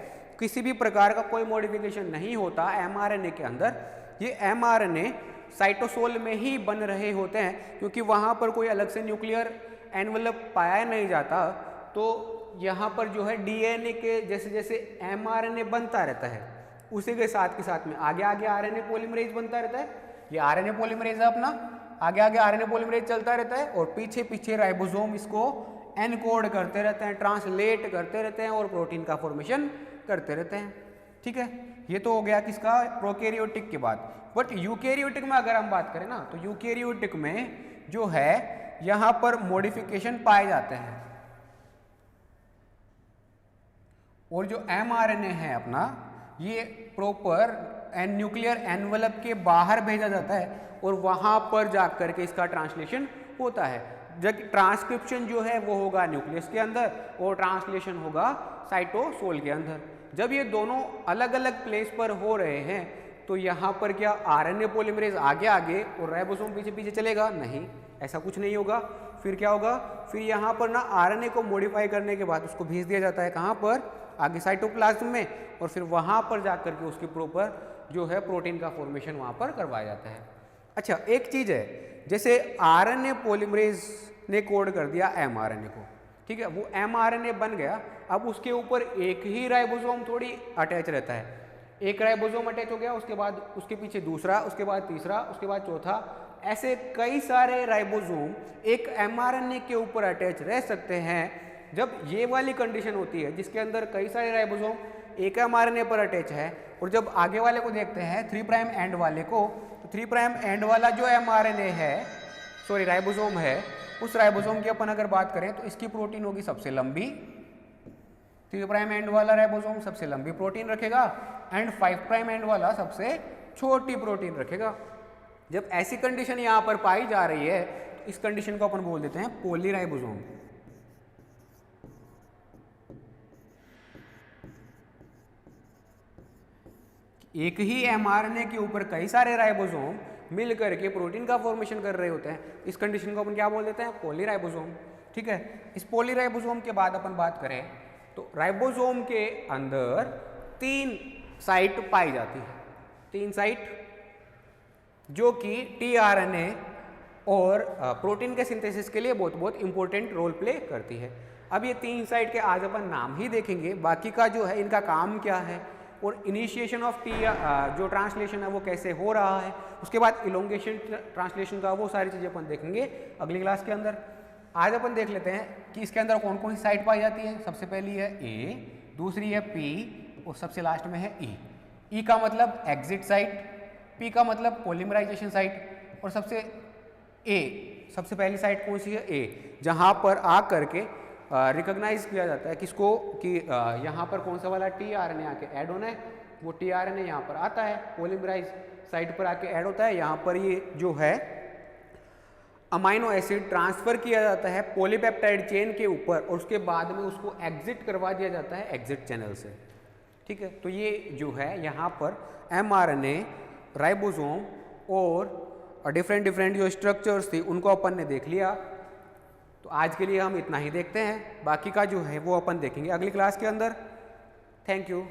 किसी भी प्रकार का कोई मॉडिफिकेशन नहीं होता एमआरएनए के अंदर। ये एमआरएनए साइटोसोल में ही बन रहे होते हैं क्योंकि वहाँ पर कोई अलग से न्यूक्लियर एनवेलप पाया नहीं जाता। तो यहाँ पर जो है डीएनए के जैसे जैसे एमआरएनए बनता रहता है उसी के साथ में आगे आगे आरएनए पॉलीमरेज बनता रहता है। ये आरएनए पॉलीमरेज है अपना, आगे आगे आरएनए पॉलीमरेज चलता रहता है और पीछे पीछे राइबोसोम इसको एनकोड करते रहते हैं, ट्रांसलेट करते रहते हैं और प्रोटीन का फॉर्मेशन करते रहते हैं। ठीक है, ये तो हो गया किसका, प्रोकैरियोटिक के बाद। बट यूकैरियोटिक में अगर हम बात करें ना, तो यूकैरियोटिक में जो है यहां पर मॉडिफिकेशन पाए जाते हैं और जो एमआरएनए है अपना, ये प्रॉपर न्यूक्लियर एनवेलप के बाहर भेजा जाता है और वहां पर जाकर के इसका ट्रांसलेशन होता है। जब ट्रांसक्रिप्शन जो है वो होगा न्यूक्लियस के अंदर और ट्रांसलेशन होगा साइटोसोल के अंदर। जब ये दोनों अलग अलग प्लेस पर हो रहे हैं तो यहाँ पर क्या आरएनए पॉलीमरेज आगे आगे और राइबोसोम पीछे पीछे चलेगा? नहीं, ऐसा कुछ नहीं होगा। फिर क्या होगा, फिर यहाँ पर ना आरएनए को मॉडिफाई करने के बाद उसको भेज दिया जाता है कहाँ पर, आगे साइटोप्लाज्म में, और फिर वहाँ पर जाकर के उसकी प्रॉपर जो है प्रोटीन का फॉर्मेशन वहाँ पर करवाया जाता है। अच्छा, एक चीज़ है, जैसे आरएनए पॉलीमरेज ने कोड कर दिया एमआरएनए को, ठीक है, वो एमआरएनए बन गया। अब उसके ऊपर एक ही राइबोसोम थोड़ी अटैच रहता है, एक राइबोसोम अटैच हो गया, उसके बाद उसके पीछे दूसरा, उसके बाद तीसरा, उसके बाद चौथा, ऐसे कई सारे राइबोसोम एक एमआरएनए के ऊपर अटैच रह सकते हैं। जब ये वाली कंडीशन होती है जिसके अंदर कई सारे राइबोसोम एक एमआरएनए पर अटैच है, और जब आगे वाले को देखते हैं 3 प्राइम एंड वाले को, तो 3 प्राइम एंड वाला जो एमआरएनए है, सॉरी राइबोसोम है, उस राइबोसोम की अपन अगर बात करें तो इसकी प्रोटीन होगी सबसे लंबी, 3 प्राइम एंड वाला राइबोसोम सबसे लंबी प्रोटीन रखेगा एंड 5 प्राइम एंड वाला सबसे छोटी प्रोटीन रखेगा। जब ऐसी कंडीशन यहाँ पर पाई जा रही है तो इस कंडीशन को अपन बोल देते हैं पॉलीराइबोसोम। एक ही एमआरएनए के ऊपर कई सारे राइबोसोम मिल करके प्रोटीन का फॉर्मेशन कर रहे होते हैं, इस कंडीशन को अपन क्या बोल देते हैं, पॉलीराइबोसोम। ठीक है, इस पॉलीराइबोसोम के बाद अपन बात करें तो राइबोसोम के अंदर 3 साइट पाई जाती है, 3 साइट जो कि टीआरएनए और प्रोटीन के सिंथेसिस के लिए बहुत बहुत इंपॉर्टेंट रोल प्ले करती है। अब ये 3 साइट के आज अपन नाम ही देखेंगे, बाकी का जो है इनका काम क्या है और इनिशिएशन ऑफ टी जो ट्रांसलेशन है वो कैसे हो रहा है, उसके बाद इलोंगेशन ट्रांसलेशन का, वो सारी चीज़ें अपन देखेंगे अगली क्लास के अंदर। आज अपन देख लेते हैं कि इसके अंदर कौन कौन सी साइट पाई जाती है। सबसे पहली है ए, दूसरी है पी और सबसे लास्ट में है ई। ई का मतलब एग्जिट साइट, पी का मतलब पॉलीमराइजेशन साइट, और सबसे पहली साइट कौन सी है, ए, जहाँ पर आ करके रिकॉग्नाइज किया जाता है किसको, कि यहाँ पर कौन सा वाला टीआरएनए आके ऐड होना है, वो टीआरएनए यहाँ पर आता है, पॉलीमराइज साइट पर आके ऐड होता है। यहाँ पर ये जो है अमाइनो एसिड ट्रांसफर किया जाता है पॉलीपेप्टाइड चेन के ऊपर और उसके बाद में उसको एग्जिट करवा दिया जाता है एग्जिट चैनल से। ठीक है, तो ये जो है यहाँ पर एमआरएनए, राइबोसोम और डिफरेंट जो स्ट्रक्चर्स थी उनको अपन ने देख लिया। तो आज के लिए हम इतना ही देखते हैं, बाकी का जो है वो अपन देखेंगे अगली क्लास के अंदर। Thank you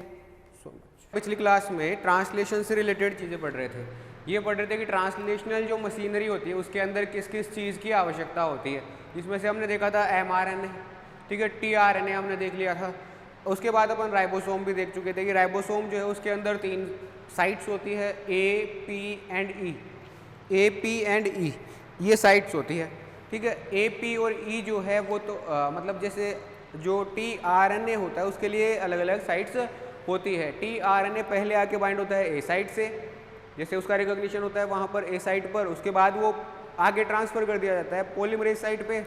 so much. पिछली क्लास में ट्रांसलेशन से रिलेटेड चीज़ें पढ़ रहे थे। ये पढ़ रहे थे कि ट्रांसलेशनल जो मशीनरी होती है उसके अंदर किस किस चीज़ की आवश्यकता होती है, जिसमें से हमने देखा था एमआरएनए, ठीक है, टीआरएनए हमने देख लिया था। उसके बाद अपन राइबोसोम भी देख चुके थे कि राइबोसोम जो है उसके अंदर 3 साइट्स होती है, A, P and E. A, P and E ये साइट्स होती है। ठीक है, ए, पी और ई जो है वो तो मतलब जैसे जो टीआरएनए होता है उसके लिए अलग अलग साइट्स होती है। टीआरएनए पहले आके बाइंड होता है ए साइट से, जैसे उसका रिकॉग्निशन होता है वहाँ पर ए साइट पर, उसके बाद वो आगे ट्रांसफ़र कर दिया जाता है पॉलीमरेज साइट पे।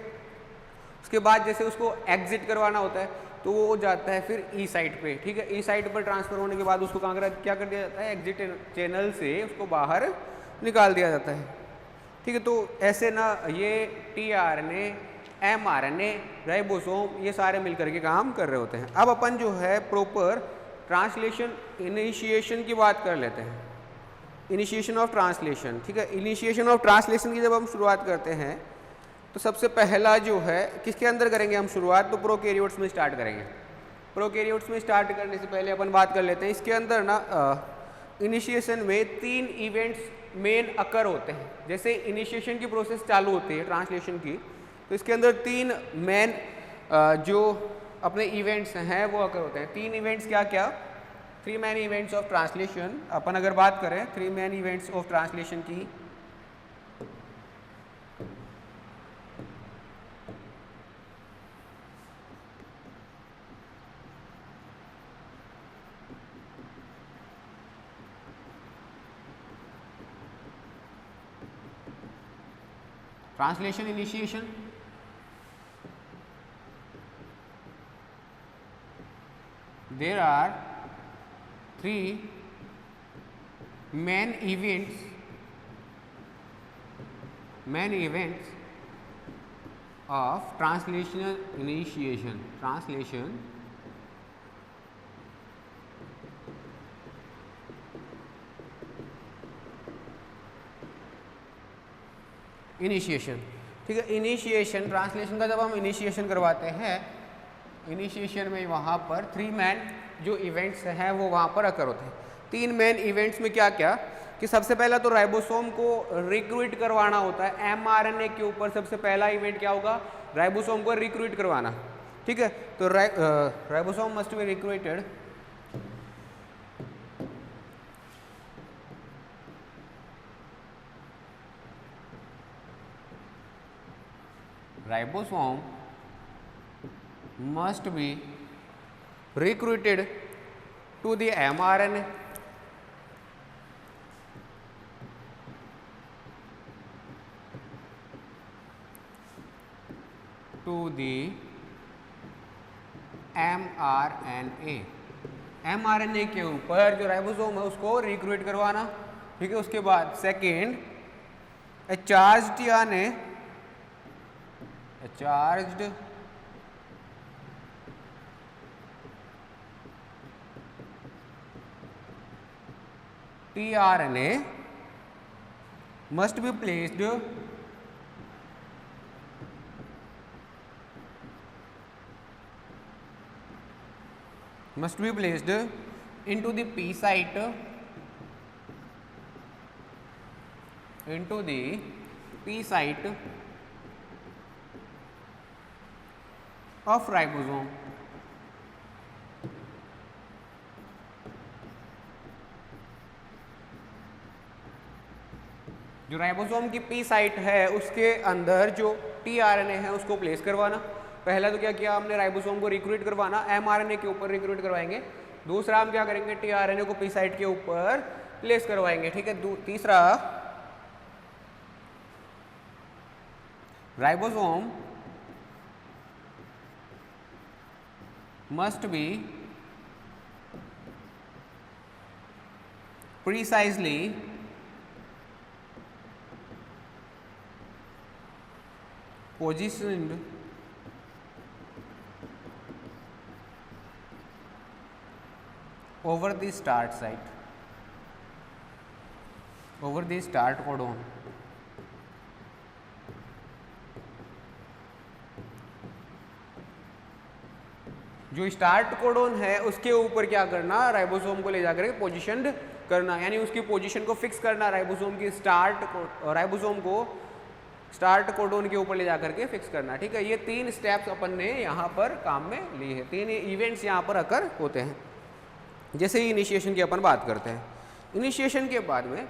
उसके बाद जैसे उसको एग्जिट करवाना होता है तो वो जाता है फिर ई साइट पे। ठीक है, ई साइट पर ट्रांसफ़र होने के बाद उसको क्या कर दिया जाता है, एग्जिट चैनल से उसको बाहर निकाल दिया जाता है। ठीक है, तो ऐसे ना ये टीआरएनए, एमआरएनए, राइबोसोम ये सारे मिलकर के काम कर रहे होते हैं। अब अपन जो है प्रॉपर ट्रांसलेशन इनिशिएशन की बात कर लेते हैं, इनिशिएशन ऑफ ट्रांसलेशन। ठीक है, इनिशिएशन ऑफ ट्रांसलेशन की जब हम शुरुआत करते हैं तो सबसे पहला जो है किसके अंदर करेंगे हम शुरुआत, तो प्रोकैरियोट्स में स्टार्ट करेंगे। प्रोकैरियोट्स में स्टार्ट करने से पहले अपन बात कर लेते हैं इसके अंदर ना इनिशिएशन में 3 इवेंट्स मेन अकर होते हैं। जैसे इनिशिएशन की प्रोसेस चालू होती है ट्रांसलेशन की, तो इसके अंदर 3 मेन जो अपने इवेंट्स हैं वो अकर होते हैं। 3 इवेंट्स क्या क्या, 3 मेन इवेंट्स ऑफ ट्रांसलेशन। अपन अगर बात करें 3 मेन इवेंट्स ऑफ ट्रांसलेशन की, translation initiation, there are three main events of translational initiation. Translation initiation, ठीक है। इनिशिएशन ट्रांसलेशन का जब हम इनिशिएशन करवाते हैं, इनिशिएशन में वहाँ पर 3 मेन जो इवेंट्स हैं वो वहाँ पर अकर होते हैं। 3 मेन इवेंट्स में क्या क्या कि सबसे पहला तो राइबोसोम को रिक्रूट करवाना होता है। एमआरएनए के ऊपर सबसे पहला इवेंट क्या होगा, राइबोसोम को रिक्रूट करवाना, ठीक है। तो ribosome must be recruited ribosome must be recruited to the mRNA mRNA के ऊपर जो राइबोसोम है उसको रिक्रूट करवाना, ठीक है। उसके बाद second, A charged tRNA must be placed into the P site of ribosome. जो राइबोसोम की पी साइट है उसके अंदर जो टीआरएनए है उसको प्लेस करवाना। पहला तो क्या किया हमने, राइबोसोम को रिक्रूट करवाना, एमआरएनए के ऊपर रिक्रूट करवाएंगे। दूसरा हम क्या करेंगे, टीआरएनए को पी साइट के ऊपर प्लेस करवाएंगे, ठीक है। तीसरा, ribosome must be precisely positioned over the start site, over the start codon. जो स्टार्ट कोडोन है उसके ऊपर क्या करना, राइबोसोम को ले जाकर पोजिशनड करना, यानी उसकी पोजीशन को फिक्स करना। राइबोसोम की राइबोसोम को स्टार्ट कोडोन के ऊपर ले जाकर के फिक्स करना, ठीक है। ये 3 स्टेप्स अपन ने यहाँ पर काम में लिए हैं, 3 इवेंट्स यहाँ पर अकर होते हैं। जैसे ही इनिशिएशन की अपन बात करते हैं, इनिशिएशन के बाद में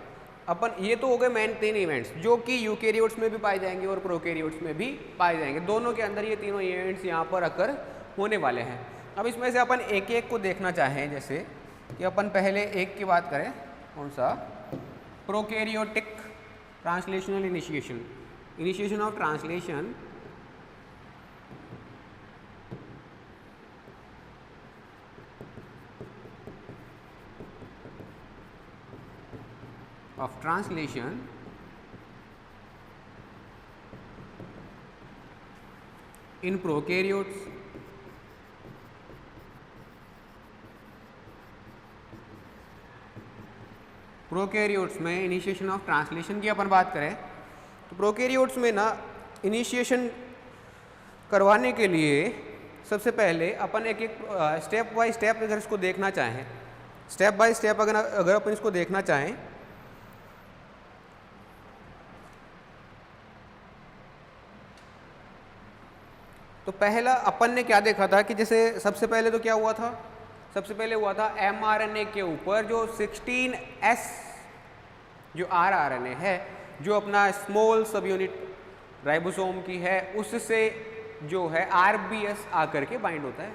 अपन, ये तो हो गए मेन 3 इवेंट्स जो कि यूकैरियोट्स में भी पाए जाएंगे और प्रोकैरियोट्स में भी पाए जाएंगे। दोनों के अंदर ये तीनों इवेंट्स यहाँ पर अकर होने वाले हैं। अब इसमें से अपन एक एक को देखना चाहें, जैसे कि अपन पहले एक की बात करें, कौन सा, prokaryotic translational initiation, initiation of translation of translation in prokaryotes prokaryotes में इनिशिएशन ऑफ ट्रांसलेशन की अपन बात करें तो प्रोकैरियोट्स में ना इनिशिएशन करवाने के लिए सबसे पहले अपन एक एक स्टेप बाय स्टेप अगर इसको देखना चाहें, स्टेप बाय स्टेप अगर अपन इसको देखना चाहें तो पहला अपन ने क्या देखा था कि जैसे सबसे पहले तो क्या हुआ था, सबसे पहले हुआ था एमआरएनए के ऊपर जो 16S जो आरआरएनए है जो अपना स्मॉल सब यूनिट राइबोसोम की है उससे जो है आरबीएस आकर के बाइंड होता है।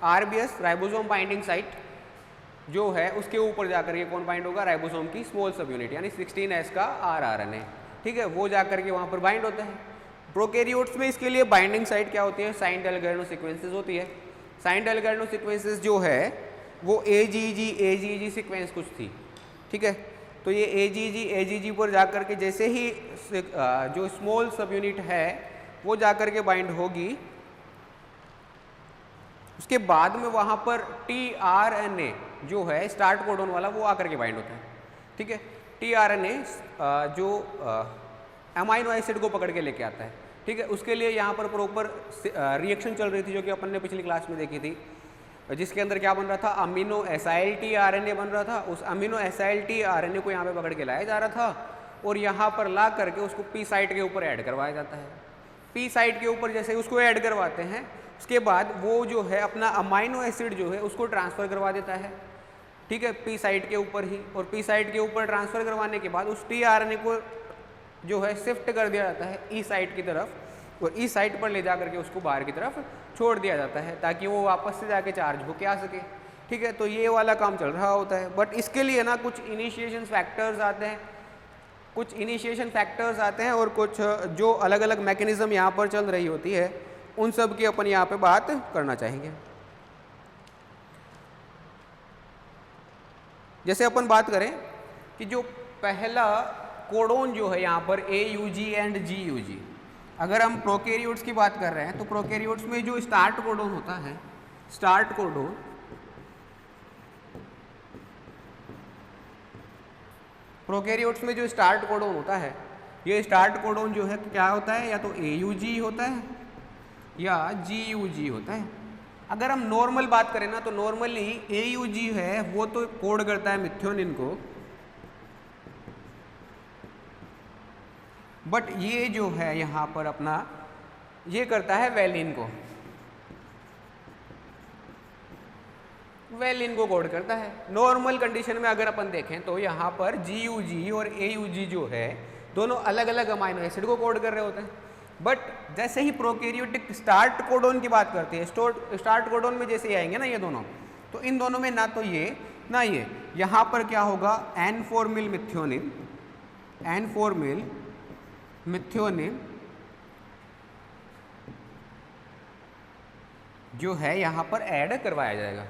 आरबीएस राइबोसोम बाइंडिंग साइट जो है उसके ऊपर जाकर के कौन बाइंड होगा, राइबोसोम की स्मॉल सब यूनिट यानी 16S का आरआरएनए, ठीक है, वो जा करके वहाँ पर बाइंड होता है। प्रोकैरियोट्स में इसके लिए बाइंडिंग साइट क्या होती है, साइन डेल्गर्नो सीक्वेंसेस होती है। साइन डेल्गर्नो सीक्वेंसेस जो है वो AGG सीक्वेंस कुछ थी, ठीक है। तो ये AGG पर जा करके जैसे ही जो स्मॉल सब यूनिट है वो जा करके बाइंड होगी, उसके बाद में वहाँ पर tRNA जो है स्टार्ट कोडोन वाला वो आकर के बाइंड होता है, ठीक है। tRNA जो अमाइनो एसिड को पकड़ के लेके आता है, ठीक है। उसके लिए यहाँ पर प्रॉपर रिएक्शन चल रही थी जो कि अपन ने पिछली क्लास में देखी थी, जिसके अंदर क्या बन रहा था, अमीनो एसाइल tRNA बन रहा था। उस अमीनो एसाइल tRNA को यहाँ पे पकड़ के लाया जा रहा था और यहाँ पर ला करके उसको पी साइट के ऊपर ऐड करवाया जाता है। पी साइट के ऊपर जैसे उसको ऐड करवाते हैं, उसके बाद वो जो है अपना अमाइनो एसिड जो है उसको ट्रांसफ़र करवा देता है, ठीक है, पी साइट के ऊपर ही। और पी साइट के ऊपर ट्रांसफ़र करवाने के बाद उस tRNA को जो है शिफ्ट कर दिया जाता है ई साइट की तरफ, और ई साइट पर ले जा करके उसको बाहर की तरफ छोड़ दिया जाता है ताकि वो वापस से जाके चार्ज होके आ सके, ठीक है। तो ये वाला काम चल रहा होता है। बट इसके लिए ना कुछ इनिशिएशन फैक्टर्स आते हैं, कुछ इनिशिएशन फैक्टर्स आते हैं और कुछ जो अलग अलग मैकेनिज्म यहाँ पर चल रही होती है उन सब की अपन यहाँ पे बात करना चाहेंगे। जैसे अपन बात करें कि जो पहला कोडोन जो है यहाँ पर AUG एंड GUG, अगर हम प्रोकैरियोट्स की बात कर रहे हैं तो प्रोकैरियोट्स में जो स्टार्ट कोडोन होता है, स्टार्ट कोडोन, प्रोकैरियोट्स में जो स्टार्ट कोडोन होता है, ये स्टार्ट कोडोन जो है क्या होता है, या तो AUG होता है या GUG होता है। अगर हम नॉर्मल बात करें ना तो नॉर्मली AUG है वो तो कोड करता है मिथ्योनिन को, बट ये जो है यहाँ पर अपना ये करता है वैलिन को, वैलिन को कोड करता है। नॉर्मल कंडीशन में अगर अपन देखें तो यहाँ पर GUG और AUG जो है दोनों अलग अलग अमाइनो एसिड को कोड कर रहे होते हैं। बट जैसे ही प्रोकैरियोटिक स्टार्ट कोडोन की बात करते हैं, स्टार्ट कोडोन में जैसे आएंगे ना ये दोनों, तो इन दोनों में ना तो ये ना ये, यहाँ पर क्या होगा, N4-मिल मिथ्योनिन, N4-मिल मिथ्योनिन जो है यहाँ पर ऐड करवाया जाएगा।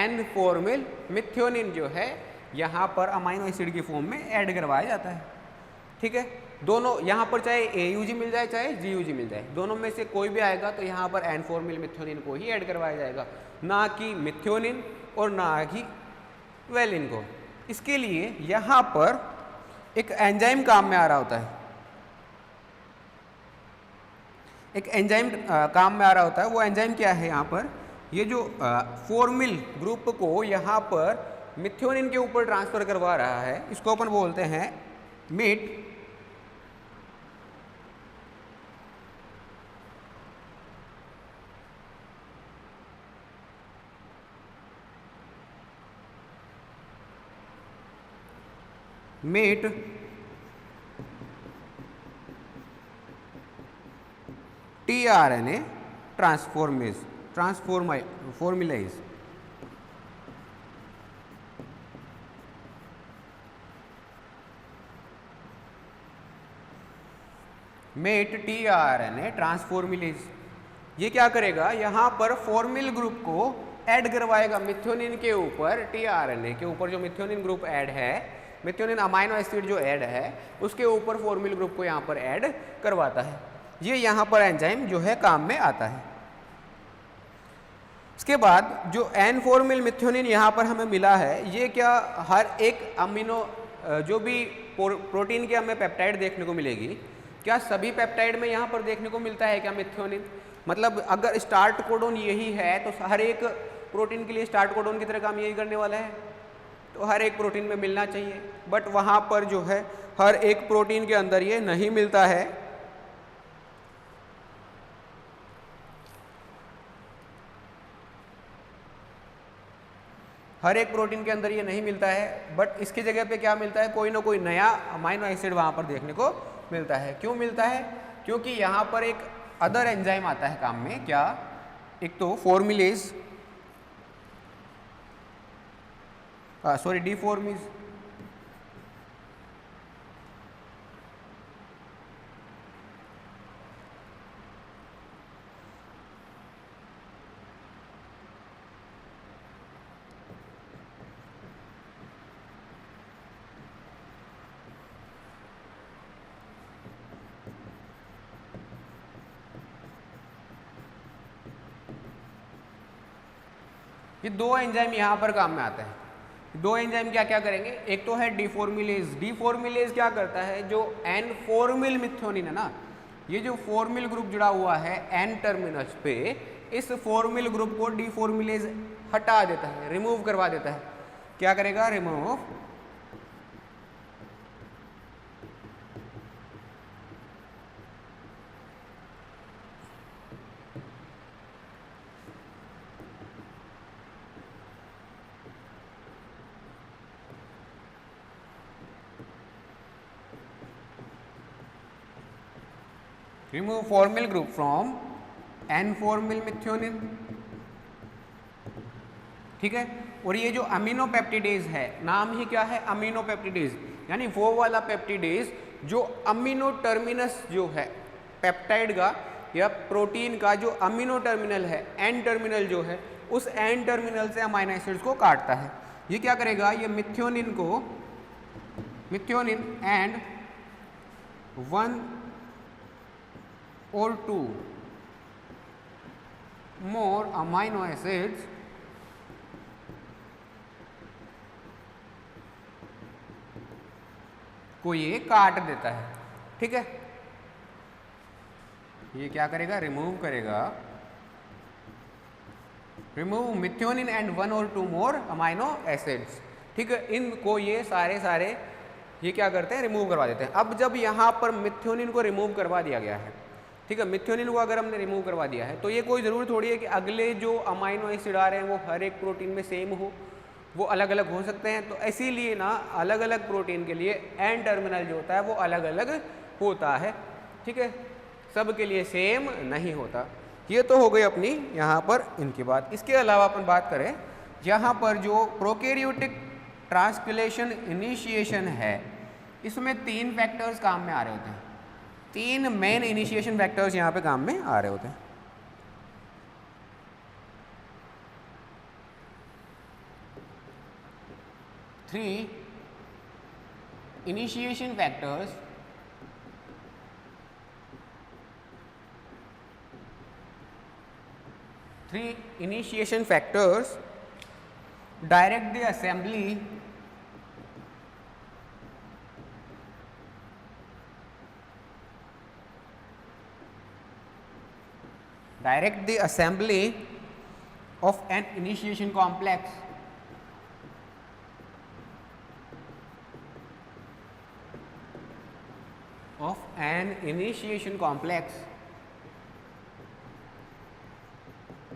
N4-मिल मिथ्योनिन जो है यहाँ पर अमाइनो एसिड की फॉर्म में ऐड करवाया जाता है, ठीक है। दोनों यहाँ पर चाहे AUG मिल जाए चाहे GUG मिल जाए, दोनों में से कोई भी आएगा तो यहाँ पर N4-मिल मिथ्योनिन को ही ऐड करवाया जाएगा, ना कि मिथ्योनिन और ना कि वैलिन को। इसके लिए यहाँ पर एक एंजाइम काम में आ रहा होता है, एक एंजाइम काम में आ रहा होता है। वो एंजाइम क्या है, यहाँ पर ये जो 4-मिल ग्रुप को यहाँ पर मिथ्योनिन के ऊपर ट्रांसफ़र करवा रहा है, इसको अपन बोलते हैं MIT। MIT tRNA ट्रांसफॉर्मेलाइज। MIT tRNA ट्रांसफॉर्मेलाइज ये क्या करेगा, यहाँ पर 4-मिल ग्रुप को ऐड करवाएगा मिथ्योनिन के ऊपर, tRNA के ऊपर जो मिथ्योनिन ग्रुप ऐड है, मिथ्योनिन अमाइनो एसिड जो ऐड है उसके ऊपर 4-मिल ग्रुप को यहाँ पर ऐड करवाता है। ये यहाँ पर एंजाइम जो है काम में आता है। इसके बाद जो N4-मिल मिथ्योनिन यहाँ पर हमें मिला है, ये क्या हर एक अमीनो जो भी प्रोटीन के हमें पेप्टाइड देखने को मिलेगी, क्या सभी पेप्टाइड में यहाँ पर देखने को मिलता है क्या मिथ्योनिन? मतलब अगर स्टार्ट कोडोन यही है तो हर एक प्रोटीन के लिए स्टार्ट कोडोन की तरह काम यही करने वाला है, तो हर एक प्रोटीन में मिलना चाहिए। बट वहाँ पर जो है हर एक प्रोटीन के अंदर ये नहीं मिलता है। हर एक प्रोटीन के अंदर ये नहीं मिलता है, बट इसकी जगह पे क्या मिलता है, कोई ना कोई नया अमाइनो एसिड वहाँ पर देखने को मिलता है। क्यों मिलता है? क्योंकि यहाँ पर एक अदर एंजाइम आता है काम में, क्या, एक तो फॉर्मिलेज, डिफॉर्मेज, ये दो एंजाइम यहाँ पर काम में आते हैं। दो एंजाइम क्या क्या करेंगे, एक तो है डिफॉर्मिलेज। डिफॉर्मिलेज क्या करता है, जो एन फॉर्मिल मिथ्योनिन है ना, ये जो फॉर्मिल ग्रुप जुड़ा हुआ है एन टर्मिनस पे, इस फॉर्मिल ग्रुप को डिफॉर्मिलेज हटा देता है, रिमूव करवा देता है। क्या करेगा, remove remove formyl group from N-formyl methionine, ठीक है। और ये जो अमीनोपेप्टिडेज है, नाम ही क्या है, अमीनोपेप्टिडेज, यानी वो वाला पेप्टिडेज जो अमीनो टर्मिनस जो है पेप्टाइड का या प्रोटीन का जो अमीनो टर्मिनल है, एन टर्मिनल जो है, उस एन टर्मिनल से अमाइनो एसिड्स को काटता है। ये क्या करेगा, ये मिथ्योनिन को, methionine and 1 or 2 more amino acids को ये काट देता है, ठीक है। ये क्या करेगा, रिमूव करेगा, remove methionine and 1 or 2 more amino acids, ठीक है। इनको ये सारे ये क्या करते हैं, रिमूव करवा देते हैं। अब जब यहाँ पर मिथ्योनिन को रिमूव करवा दिया गया है, ठीक है, मिथ्योनिन को अगर हमने रिमूव करवा दिया है, तो ये कोई ज़रूरी थोड़ी है कि अगले जो अमाइनो एसिड आ रहे हैं वो हर एक प्रोटीन में सेम हो, वो अलग अलग हो सकते हैं। तो इसीलिए ना अलग अलग प्रोटीन के लिए एन टर्मिनल जो होता है वो अलग अलग होता है, ठीक है, सब के लिए सेम नहीं होता। ये तो हो गई अपनी यहाँ पर इनकी बात। इसके अलावा अपन बात करें, यहाँ पर जो प्रोकैरियोटिक ट्रांसलेशन इनिशिएशन है, इसमें 3 फैक्टर्स काम में आ रहे होते हैं। 3 मेन इनिशिएशन फैक्टर्स यहाँ पे काम में आ रहे होते हैं। Three initiation factors direct the assembly of an initiation complex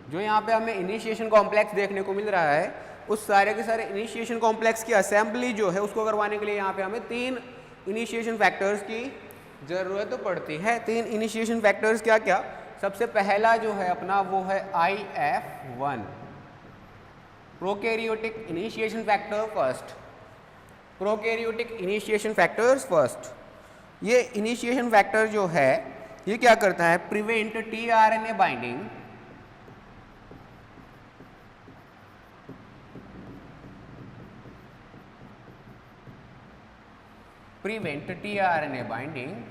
जो यहाँ पे हमें इनिशिएशन कॉम्प्लेक्स देखने को मिल रहा है, उस सारे के सारे इनिशिएशन कॉम्प्लेक्स की असेंबली जो है उसको करवाने के लिए यहाँ पे हमें 3 इनिशिएशन फैक्टर्स की ज़रूरत पड़ती है। 3 इनिशिएशन फैक्टर्स क्या क्या, सबसे पहला जो है अपना वो है IF1 prokaryotic initiation factor first, prokaryotic initiation factors first. ये इनिशिएशन फैक्टर जो है ये क्या करता है, prevent tRNA binding, prevent tRNA binding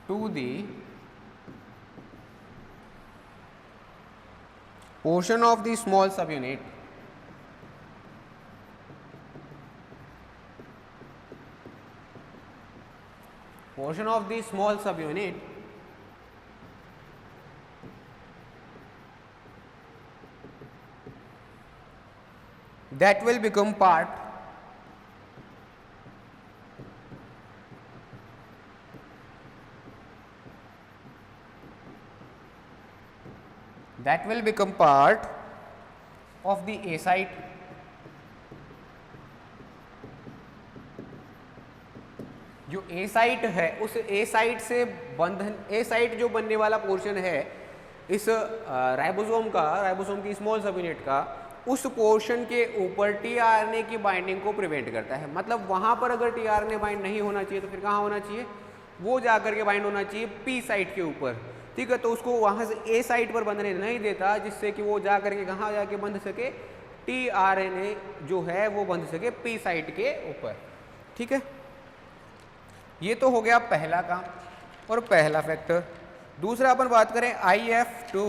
to the portion of the small subunit that will become part of the A site जो A साइट है उस A साइट से बंधन, A साइट जो बनने वाला पोर्शन है इस राइबोसोम का, राइबोसोम की स्मॉल सब यूनिट का, उस पोर्शन के ऊपर tRNA की बाइंडिंग को प्रिवेंट करता है। मतलब वहाँ पर अगर tRNA बाइंड नहीं होना चाहिए तो फिर कहाँ होना चाहिए, वो जाकर के बाइंड होना चाहिए P साइट के ऊपर, ठीक है। तो उसको वहाँ से A साइट पर बंधने नहीं देता, जिससे कि वो जा करके कहाँ जाके बंध सके, tRNA जो है वो बंध सके P साइट के ऊपर, ठीक है। ये तो हो गया पहला काम और पहला फैक्टर। दूसरा अपन बात करें IF2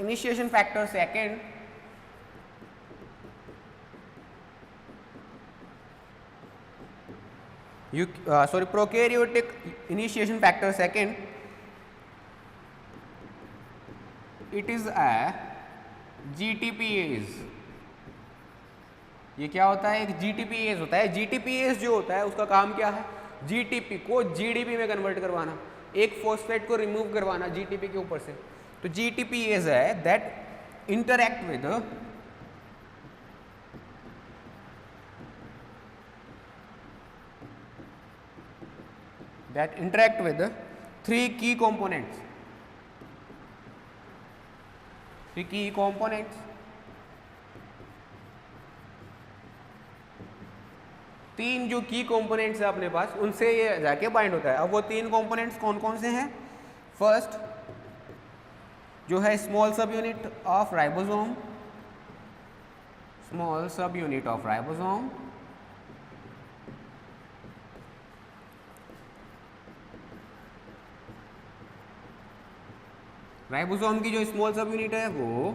initiation factor second, prokaryotic initiation factor second, it is a GTPase। ये क्या होता है? एक GTPase होता है। GTPase जो होता है उसका काम क्या है? GTP को GDP में कन्वर्ट करवाना, एक फॉस्फेट को रिमूव करवाना GTP के ऊपर से। तो GTPase है दैट इंटरैक्ट विद थ्री की components, थ्री की components, तीन जो की कंपोनेंट्स है अपने पास, उनसे ये जाके बाइंड होता है। अब वो तीन कंपोनेंट्स कौन कौन से हैं? फर्स्ट जो है स्मॉल सब यूनिट ऑफ राइबोसोम, स्मॉल सब यूनिट ऑफ राइबोसोम, राइबोसोम की जो स्मॉल सब यूनिट है वो।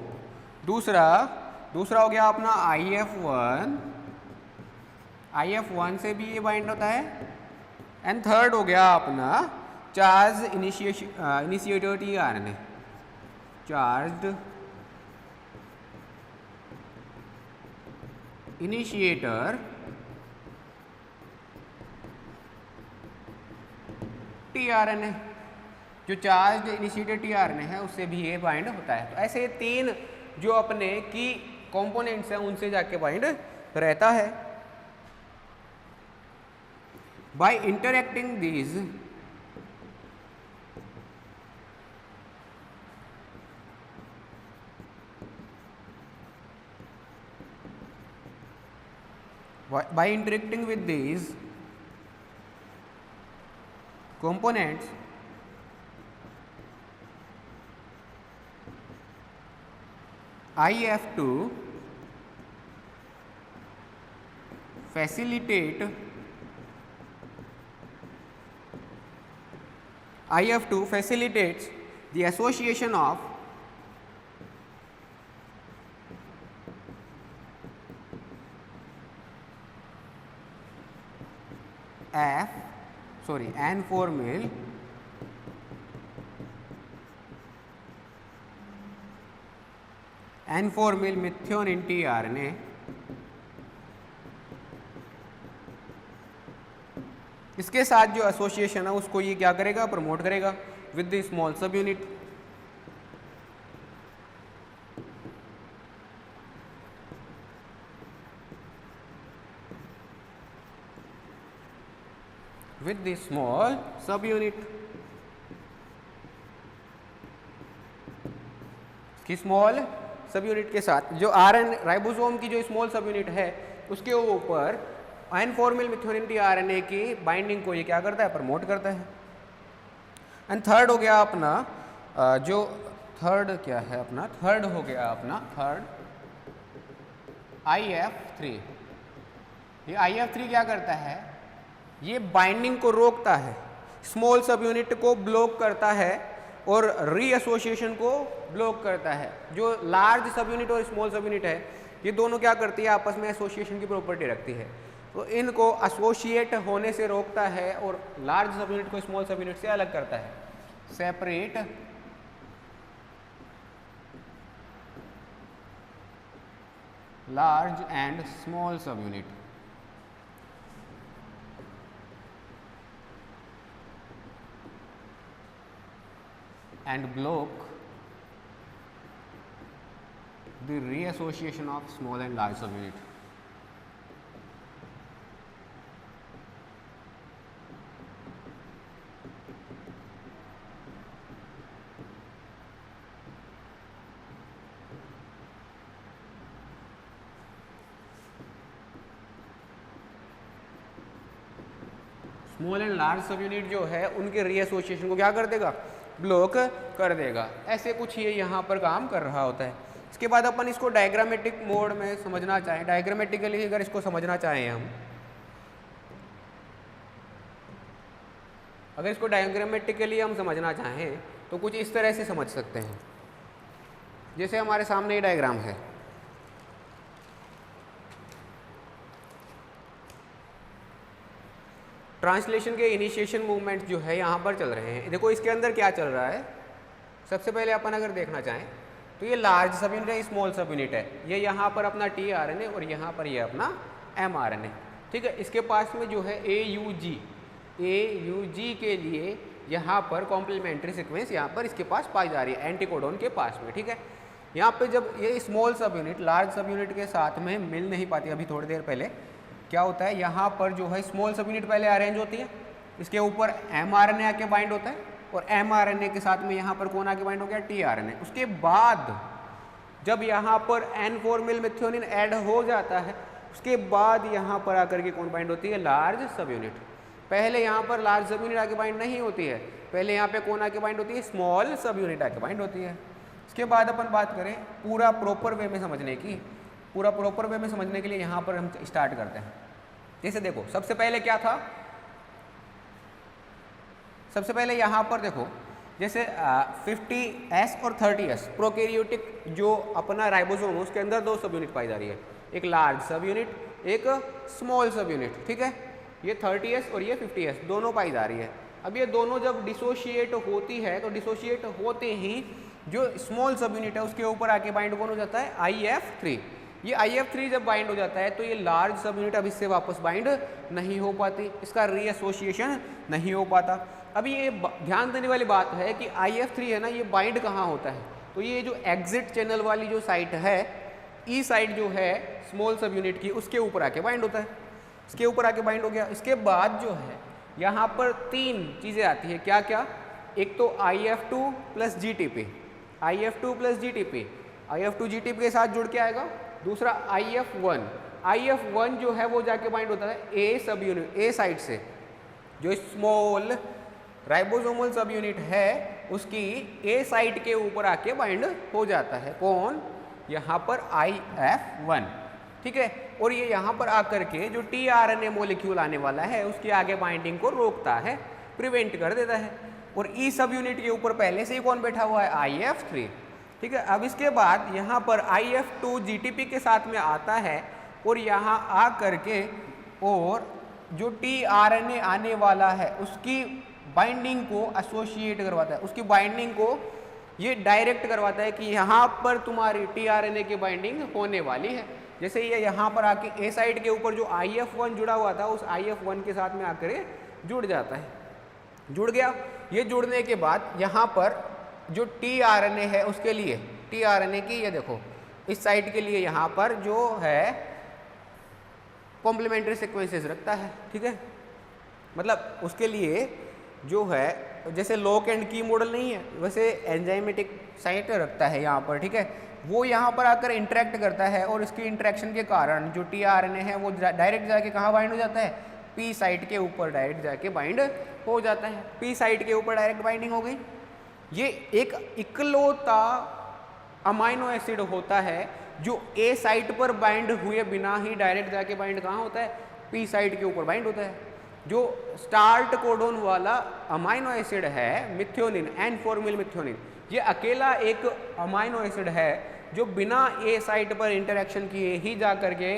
दूसरा हो गया अपना IF1 से भी ये बाइंड होता है। एंड थर्ड हो गया अपना charge initiator tRNA, charged initiator tRNA, जो चार्ज इनिशिएटर tRNA है उससे भी ये बाइंड होता है। तो ऐसे तीन जो अपने की कंपोनेंट्स हैं उनसे जाके बाइंड रहता है। By interacting these with these components, IF2 facilitates the association of N4-mil methionine tRNA इसके साथ जो एसोसिएशन है उसको ये क्या करेगा? प्रमोट करेगा विद द स्मॉल सब यूनिट। विद द स्मॉल सब यूनिट, की स्मॉल सब यूनिट के साथ जो राइबोसोम की जो स्मॉल सब यूनिट है उसके ऊपर N4-mil methionine tRNA की बाइंडिंग को ये क्या करता है? प्रमोट करता है। एंड थर्ड हो गया अपना जो थर्ड क्या है अपना? थर्ड हो गया अपना IF3। ये IF3 क्या करता है? ये बाइंडिंग को रोकता है, स्मॉल सब यूनिट को ब्लॉक करता है और रीएसोसिएशन को ब्लॉक करता है। जो लार्ज सब यूनिट और स्मॉल सब यूनिट है ये दोनों क्या करती है? आपस में एसोसिएशन की प्रॉपर्टी रखती है, तो इनको एसोसिएट होने से रोकता है और लार्ज सब यूनिट को स्मॉल सब यूनिट से अलग करता है। सेपरेट लार्ज एंड स्मॉल सब unit, and block the reassociation of small and large subunit. Small and large सब यूनिट जो है उनके रीएसोसिएशन को क्या कर देगा? ब्लॉक कर देगा। ऐसे कुछ ये यहाँ पर काम कर रहा होता है। इसके बाद अपन इसको डायग्रामेटिक मोड में समझना चाहें, डायग्रामेटिकली अगर इसको समझना चाहें हम, अगर इसको डायग्रामेटिकली हम समझना चाहें तो कुछ इस तरह से समझ सकते हैं, जैसे हमारे सामने ये डायग्राम है। ट्रांसलेशन के इनिशिएशन मूवमेंट जो है यहाँ पर चल रहे हैं। देखो इसके अंदर क्या चल रहा है, सबसे पहले अपन अगर देखना चाहें तो ये लार्ज सब यूनिट है, स्मॉल सब यूनिट है। ये यहाँ पर अपना tRNA और यहाँ पर ये अपना mRNA, ठीक है। इसके पास में जो है AUG के लिए यहाँ पर कॉम्प्लीमेंट्री सीक्वेंस यहाँ पर इसके पास पाई जा रही है एंटीकोडॉन के पास में, ठीक है। यहाँ पे जब ये स्मॉल सब यूनिट लार्ज सब यूनिट के साथ में मिल नहीं पाती, अभी थोड़ी देर पहले क्या होता है, यहाँ पर जो है स्मॉल सब यूनिट पहले अरेंज होती है, इसके ऊपर mRNA आके बाइंड होता है और mRNA के साथ में यहाँ पर कौन आके बाइंड हो गया, tRNA। उसके बाद जब यहाँ पर N-फॉर्मिल मेथियोनिन ऐड हो जाता है, उसके बाद यहाँ पर आकर के कौन बाइंड होती है, लार्ज सब यूनिट। पहले यहाँ पर लार्ज सब यूनिट आके बाइंड नहीं होती है, पहले यहाँ पे कौन आके बाइंड होती है, स्मॉल सब यूनिट आके बाइंड होती है। इसके बाद अपन बात करें पूरा प्रॉपर वे में समझने की, पूरा प्रॉपर वे में समझने के लिए यहाँ पर हम स्टार्ट करते हैं। जैसे देखो सबसे पहले क्या था, सबसे पहले यहाँ पर देखो जैसे 50S और 30S प्रोकैरियोटिक जो अपना राइबोसोम है उसके अंदर दो सब यूनिट पाई जा रही है, एक लार्ज सब यूनिट, एक स्मॉल सब यूनिट, ठीक है। ये 30S और ये 50S दोनों पाई जा रही है। अब ये दोनों जब डिसोशिएट होती है तो डिसोशिएट होते ही जो स्मॉल सब यूनिट है उसके ऊपर आके बाइंड कौन हो जाता है, IF3। ये IF3 जब बाइंड हो जाता है तो ये लार्ज सब यूनिट अब इससे वापस बाइंड नहीं हो पाती, इसका रीएसोसिएशन नहीं हो पाता। अभी ये ध्यान देने वाली बात है कि IF3 है ना, ये बाइंड कहाँ होता है, तो ये जो एग्जिट चैनल वाली जो साइट है, ई साइड जो है स्मॉल सब यूनिट की, उसके ऊपर आके बाइंड होता है, इसके ऊपर आके बाइंड हो गया। इसके बाद जो है यहाँ पर तीन चीज़ें आती है, क्या क्या, एक तो IF2 plus GTP, IF2 plus GTP, IF2 GTP के साथ जुड़ के आएगा। दूसरा IF1 जो है वो जाके बाइंड होता है ए सब यूनिट, ए साइड से, जो स्मॉल राइबोसोमल सब यूनिट है उसकी ए साइट के ऊपर आके बाइंड हो जाता है, कौन, यहाँ पर IF1, ठीक है। और ये यहाँ पर आकर के जो tRNA मॉलिक्यूल आने वाला है उसकी आगे बाइंडिंग को रोकता है, प्रिवेंट कर देता है। और ई सब यूनिट के ऊपर पहले से ही कौन बैठा हुआ है, IF3, ठीक है। अब इसके बाद यहाँ पर IF2 GTP के साथ में आता है और यहाँ आ करके और जो tRNA आने वाला है उसकी बाइंडिंग को एसोसिएट करवाता है, उसकी बाइंडिंग को ये डायरेक्ट करवाता है कि यहाँ पर तुम्हारी tRNA की बाइंडिंग होने वाली है। जैसे ये यहाँ पर आके ए साइड के ऊपर जो IF1 जुड़ा हुआ था उस IF1 के साथ में आकर जुड़ जाता है, जुड़ गया। ये जुड़ने के बाद यहाँ पर जो tRNA है उसके लिए tRNA की ये देखो इस साइड के लिए यहाँ पर जो है कॉम्प्लीमेंट्री सीक्वेंसेस रखता है, ठीक है। मतलब उसके लिए जो है जैसे लॉक एंड की मॉडल नहीं है वैसे एंजाइमेटिक साइट रखता है यहाँ पर, ठीक है। वो यहाँ पर आकर इंटरेक्ट करता है और इसकी इंटरेक्शन के कारण जो tRNA है वो डायरेक्ट जाके कहाँ बाइंड हो जाता है, P साइट के ऊपर डायरेक्ट जाके बाइंड हो जाता है। P साइट के ऊपर डायरेक्ट बाइंडिंग हो गई। ये एक इकलौता अमाइनो एसिड होता है जो ए साइट पर बाइंड हुए बिना ही डायरेक्ट जाके बाइंड कहाँ होता है, P साइट के ऊपर बाइंड होता है। जो स्टार्ट कोडोन वाला अमाइनो एसिड है मिथियोनिन, N-फॉर्मिल मिथियोनिन, ये अकेला एक अमाइनो एसिड है जो बिना ए साइट पर इंटरेक्शन किए ही जा करके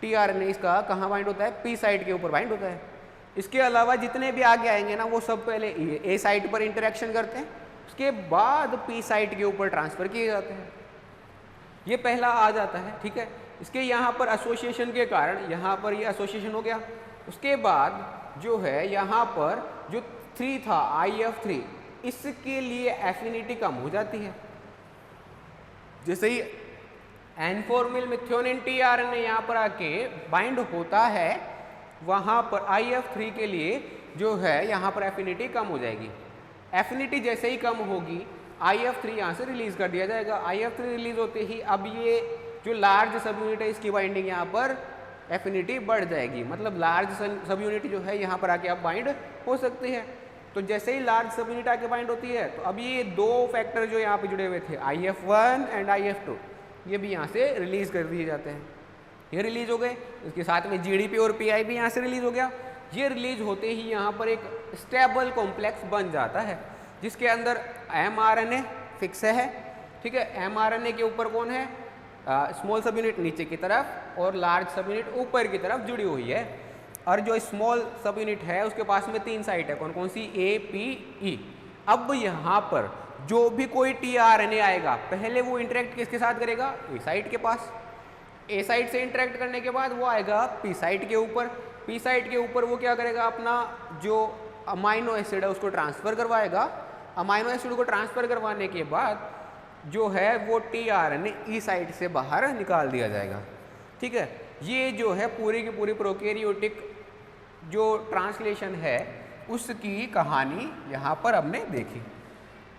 tRNA इसका कहाँ बाइंड होता है, P साइट के ऊपर बाइंड होता है। इसके अलावा जितने भी आगे आएंगे ना वो सब पहले ए साइट पर इंटरेक्शन करते हैं, उसके बाद P साइट के ऊपर ट्रांसफर किए जाते हैं। ये पहला आ जाता है, ठीक है। इसके यहाँ पर एसोसिएशन के कारण यहाँ पर ये एसोसिएशन हो गया। उसके बाद जो है यहाँ पर जो 3 था IF3, इसके लिए एफिनिटी कम हो जाती है। जैसे ही N-फॉर्मिल मिथियोनिन tRNA यहाँ पर आके बाइंड होता है वहाँ पर IF3 के लिए जो है यहाँ पर एफिनिटी कम हो जाएगी। एफिनिटी जैसे ही कम होगी IF3 यहाँ से रिलीज कर दिया जाएगा। IF3 रिलीज होते ही अब ये जो लार्ज सब यूनिट है इसकी बाइंडिंग यहाँ पर एफिनिटी बढ़ जाएगी, मतलब लार्ज सब यूनिट जो है यहाँ पर आके अब बाइंड हो सकती है। तो जैसे ही लार्ज सब यूनिट आके बाइंड होती है तो अब ये दो फैक्टर जो यहाँ पे जुड़े हुए थे IF1 एंड IF2 ये भी यहाँ से रिलीज कर दिए जाते हैं। ये रिलीज हो गए, इसके साथ में GDP और PI भी यहाँ से रिलीज हो गया। ये रिलीज होते ही यहाँ पर एक स्टेबल कॉम्प्लेक्स बन जाता है जिसके अंदर mRNA फिक्स है, ठीक है। mRNA के ऊपर कौन है, स्मॉल सब यूनिट नीचे की तरफ और लार्ज सब यूनिट ऊपर की तरफ जुड़ी हुई है। और जो स्मॉल सब यूनिट है उसके पास में 3 साइट है, कौन कौन सी, A, P, E। अब यहाँ पर जो भी कोई tRNA आएगा पहले वो इंटरेक्ट किसके साथ करेगा, A साइट के पास। A साइट से इंटरेक्ट करने के बाद वो आएगा P साइट के ऊपर। P साइट के ऊपर वो क्या करेगा, अपना जो अमाइनो एसिड है उसको ट्रांसफ़र करवाएगा। अमाइनो एसिड को ट्रांसफ़र करवाने के बाद जो है वो tRNA E साइट से बाहर निकाल दिया जाएगा, ठीक है। ये जो है पूरी की पूरी प्रोकैरियोटिक जो ट्रांसलेशन है उसकी कहानी यहाँ पर हमने देखी।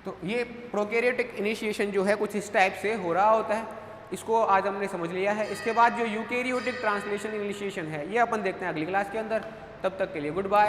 तो ये प्रोकैरियोटिक इनिशिएशन जो है कुछ इस टाइप से हो रहा होता है, इसको आज हमने समझ लिया है। इसके बाद जो यूकैरियोटिक ट्रांसलेशन इनिशिएशन है ये अपन देखते हैं अगली क्लास के अंदर। तब तक के लिए गुड बाय।